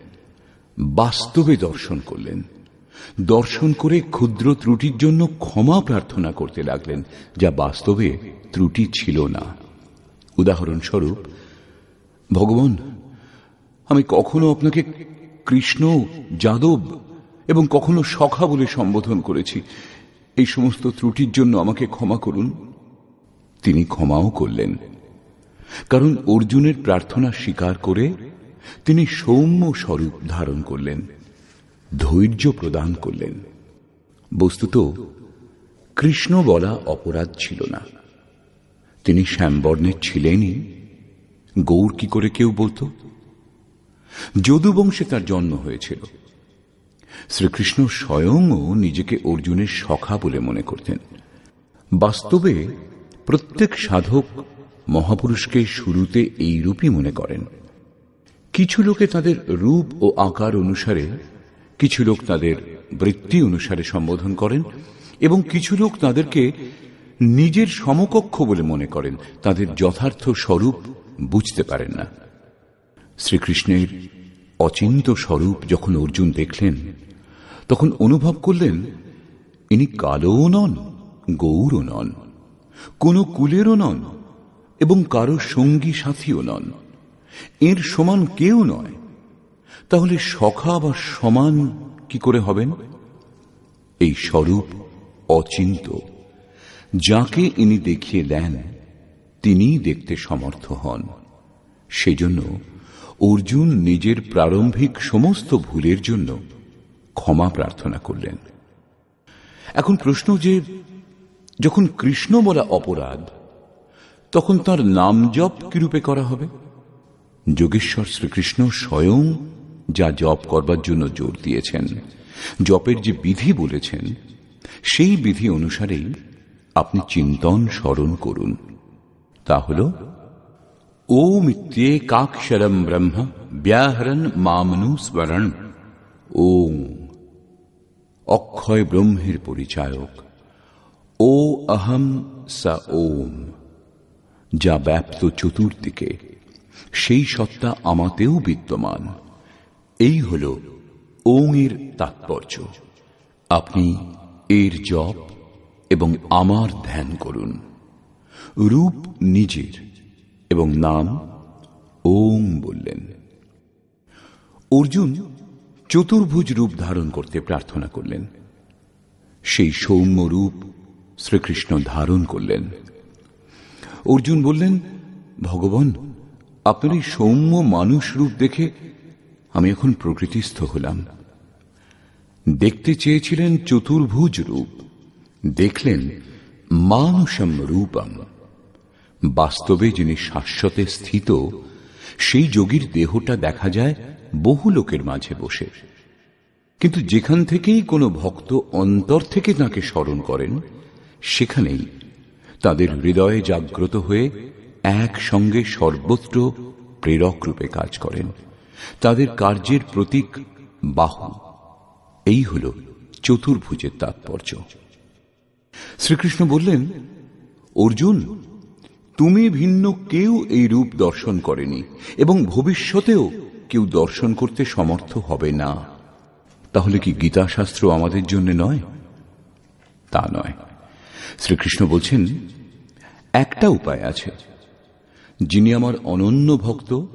বাস্তবে দর্শন করলেন। দর্শন করে ক্ষুদ্র ত্রুটির জন্য ক্ষমা প্রার্থনা করতে লাগলেন, যা বাস্তবে ত্রুটি ছিল না। উদাহরণস্বরূপ, ভগবান, আমি কখনো আপনাকে কৃষ্ণ, যাদব এবং কখনো সখা বলে সম্বোধন করেছি। এই সমস্ত ত্রুটির জন্য আমাকে ক্ষমা করুন। তিনি ক্ষমাও করলেন, কারণ অর্জুনের প্রার্থনা স্বীকার করে তিনি সৌম্য স্বরূপ ধারণ করলেন, ধৈর্য প্রদান করলেন। বস্তুত কৃষ্ণ বলা অপরাধ ছিল না। তিনি শ্যামবর্ণের ছিলেনই, গৌর কি করে কেউ বলতো? যদুবংশে তার জন্ম হয়েছিল। শ্রীকৃষ্ণ স্বয়ংও নিজেকে অর্জুনের সখা বলে মনে করতেন। বাস্তবে প্রত্যেক সাধক মহাপুরুষকে শুরুতে এই রূপই মনে করেন। কিছু লোকে তাদের রূপ ও আকার অনুসারে, কিছু লোক তাদের বৃত্তি অনুসারে সম্বোধন করেন এবং কিছু লোক তাদেরকে নিজের সমকক্ষ বলে মনে করেন, তাদের যথার্থ স্বরূপ বুঝতে পারেন না। শ্রীকৃষ্ণের অচিন্ত স্বরূপ যখন অর্জুন দেখলেন, তখন অনুভব করলেন ইনি কালোও নন, গৌরও নন, কোন কুলেরও নন এবং কারো সঙ্গী সাথীও নন। এর সমান কেউ নয়। তাহলে সখা বা সমান কি করে হবেন? এই স্বরূপ অচিন্ত। যাকে ইনি দেখিয়ে দেন তিনিই দেখতে সমর্থ হন। সেজন্য অর্জুন নিজের প্রারম্ভিক সমস্ত ভুলের জন্য ক্ষমা প্রার্থনা করলেন। এখন প্রশ্ন যে, যখন কৃষ্ণ বলা অপরাধ, তখন তার নাম জপ কিরূপে করা হবে? যোগেশ্বর শ্রীকৃষ্ণ স্বয়ং যা জপ করবার জন্য জোর দিয়েছেন, জপের যে বিধি বলেছেন, সেই বিধি অনুসারেই আপনি চিন্তন স্মরণ করুন। তা হল ওমিত্যেকাক্ষরম ব্রহ্ম ব্যাহরণ মামনুস্মরণ। ওম, অক্ষয় ব্রহ্মের পরিচায়ক। ও অহম স ওম, যা ব্যাপ্ত চতুর্দিকে, সেই সত্তা আমাতেও বিদ্যমান। এই হল ওং এর তাৎপর্য। আপনি এর জপ এবং আমার ধ্যান করুন। রূপ নিজের এবং নাম ওং বললেন। অর্জুন চতুর্ভুজ রূপ ধারণ করতে প্রার্থনা করলেন। সেই সৌম্য রূপ শ্রীকৃষ্ণ ধারণ করলেন। অর্জুন বললেন, ভগবান, আপনার এই সৌম্য মানুষ রূপ দেখে আমি এখন প্রকৃতিস্থ হলাম। দেখতে চেয়েছিলেন চতুর্ভুজ রূপ, দেখলেন মানুষম রূপম। বাস্তবে যিনি শাশ্বতে স্থিত, সেই যোগীর দেহটা দেখা যায় বহু লোকের মাঝে বসে। কিন্তু যেখান থেকেই কোনো ভক্ত অন্তর থেকে তাঁকে স্মরণ করেন, সেখানেই তাদের হৃদয়ে জাগ্রত হয়ে একসঙ্গে সর্বত্র প্রেরক রূপে কাজ করেন। তাদের কার্যের প্রতীক বাহু। এই হল চতুর্ভুজের তাৎপর্য। শ্রীকৃষ্ণ বললেন, অর্জুন, তুমি ভিন্ন কেউ এই রূপ দর্শন করেনি এবং ভবিষ্যতেও কেউ দর্শন করতে সমর্থ হবে না। তাহলে কি গীতা শাস্ত্র আমাদের জন্য নয়? তা নয়। শ্রীকৃষ্ণ বলছেন, একটা উপায় আছে। যিনি আমার অনন্য ভক্ত,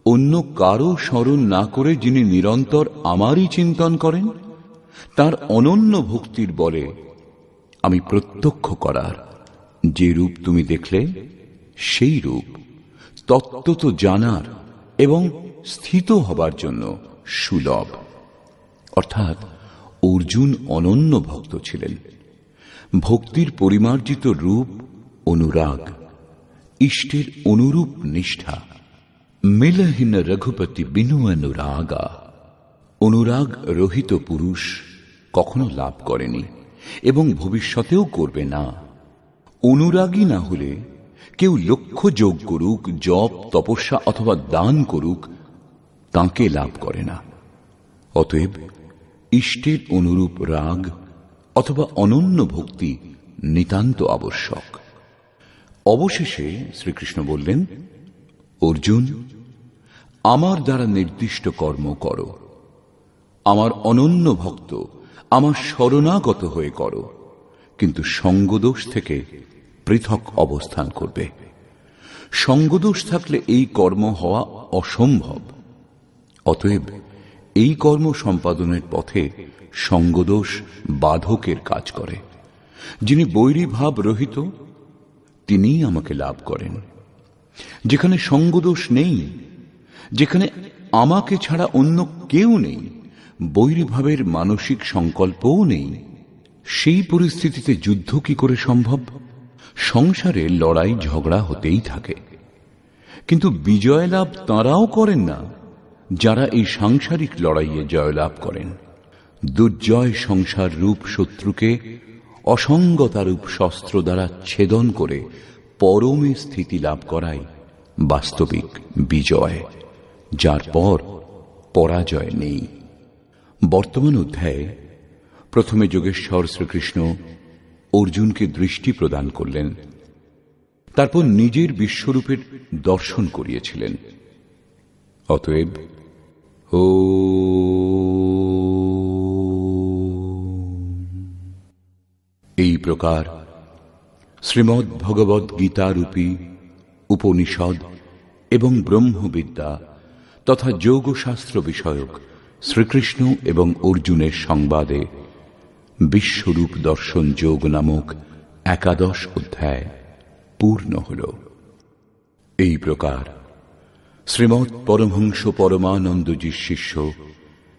অন্য কারো স্মরণ না করে যিনি নিরন্তর আমারই চিন্তন করেন, তার অনন্য ভক্তির বলে আমি প্রত্যক্ষ করার যে রূপ তুমি দেখলে, সেই রূপ তত্ত্বত জানার এবং স্থিত হবার জন্য সুলভ। অর্থাৎ অর্জুন অনন্য ভক্ত ছিলেন। ভক্তির পরিমার্জিত রূপ অনুরাগ, ইষ্টের অনুরূপ নিষ্ঠা। মিলহীন রঘুপতি বিনু অনুরাগা। অনুরাগ রহিত পুরুষ কখনো লাভ করেনি এবং ভবিষ্যতেও করবে না। অনুরাগী না হলে কেউ লক্ষ্য যোগ করুক, জপ, তপস্যা অথবা দান করুক, তাঁকে লাভ করে না। অতএব ইষ্টের অনুরূপ রাগ অথবা অনন্য ভক্তি নিতান্ত আবশ্যক। অবশেষে শ্রীকৃষ্ণ বললেন, অর্জুন, আমার দ্বারা নির্দিষ্ট কর্ম করো। আমার অনন্য ভক্ত, আমার শরণাগত হয়ে করো, কিন্তু সঙ্গদোষ থেকে পৃথক অবস্থান করবে। সঙ্গদোষ থাকলে এই কর্ম হওয়া অসম্ভব। অতএব এই কর্ম সম্পাদনের পথে সঙ্গদোষ বাধকের কাজ করে। যিনি বৈরী ভাব রহিত, তিনিই আমাকে লাভ করেন। যেখানে সঙ্গদোষ নেই, যেখানে আমাকে ছাড়া অন্য কেউ নেই, বৈরী ভাবের মানসিক সংকল্পও নেই, সেই পরিস্থিতিতে যুদ্ধ কি করে সম্ভব? সংসারে লড়াই ঝগড়া হতেই থাকে, কিন্তু বিজয় লাভ তাঁরাও করেন না যারা এই সাংসারিক লড়াইয়ে জয়লাভ করেন। দুর্জয় সংসার রূপ শত্রুকে অসঙ্গতারূপ শস্ত্র দ্বারা ছেদন করে পরমে স্থিতি লাভ করাই বাস্তবিক বিজয়, যার পর পরাজয় নেই। বর্তমান অধ্যায়ে প্রথমে যোগেশ্বর শ্রীকৃষ্ণ অর্জুনকে দৃষ্টি প্রদান করলেন, তারপর নিজের বিশ্বরূপের দর্শন করিয়েছিলেন। অতএব এই প্রকার শ্রীমদ্ ভগবদ গীতা রূপী উপনিষদ এবং ব্রহ্মবিদ্যা তথা যোগশাস্ত্র বিষয়ক শ্রীকৃষ্ণ এবং অর্জুনের সংবাদে বিশ্বরূপ দর্শন যোগ নামক 11 অধ্যায় পূর্ণ হল। এই প্রকার শ্রীমৎ পরমহংস পরমানন্দজির শিষ্য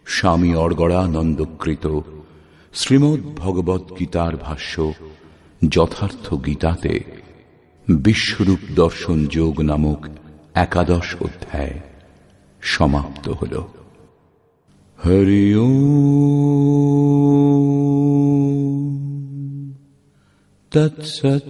স্বামী অর্গড়ানন্দকৃত শ্রীমদ্ ভগবদ গীতার ভাষ্য যথার্থ গীতাতে বিশ্বরূপ দর্শন যোগ নামক 11 অধ্যায় সমাপ্ত হল। হরি ওম তৎসৎ।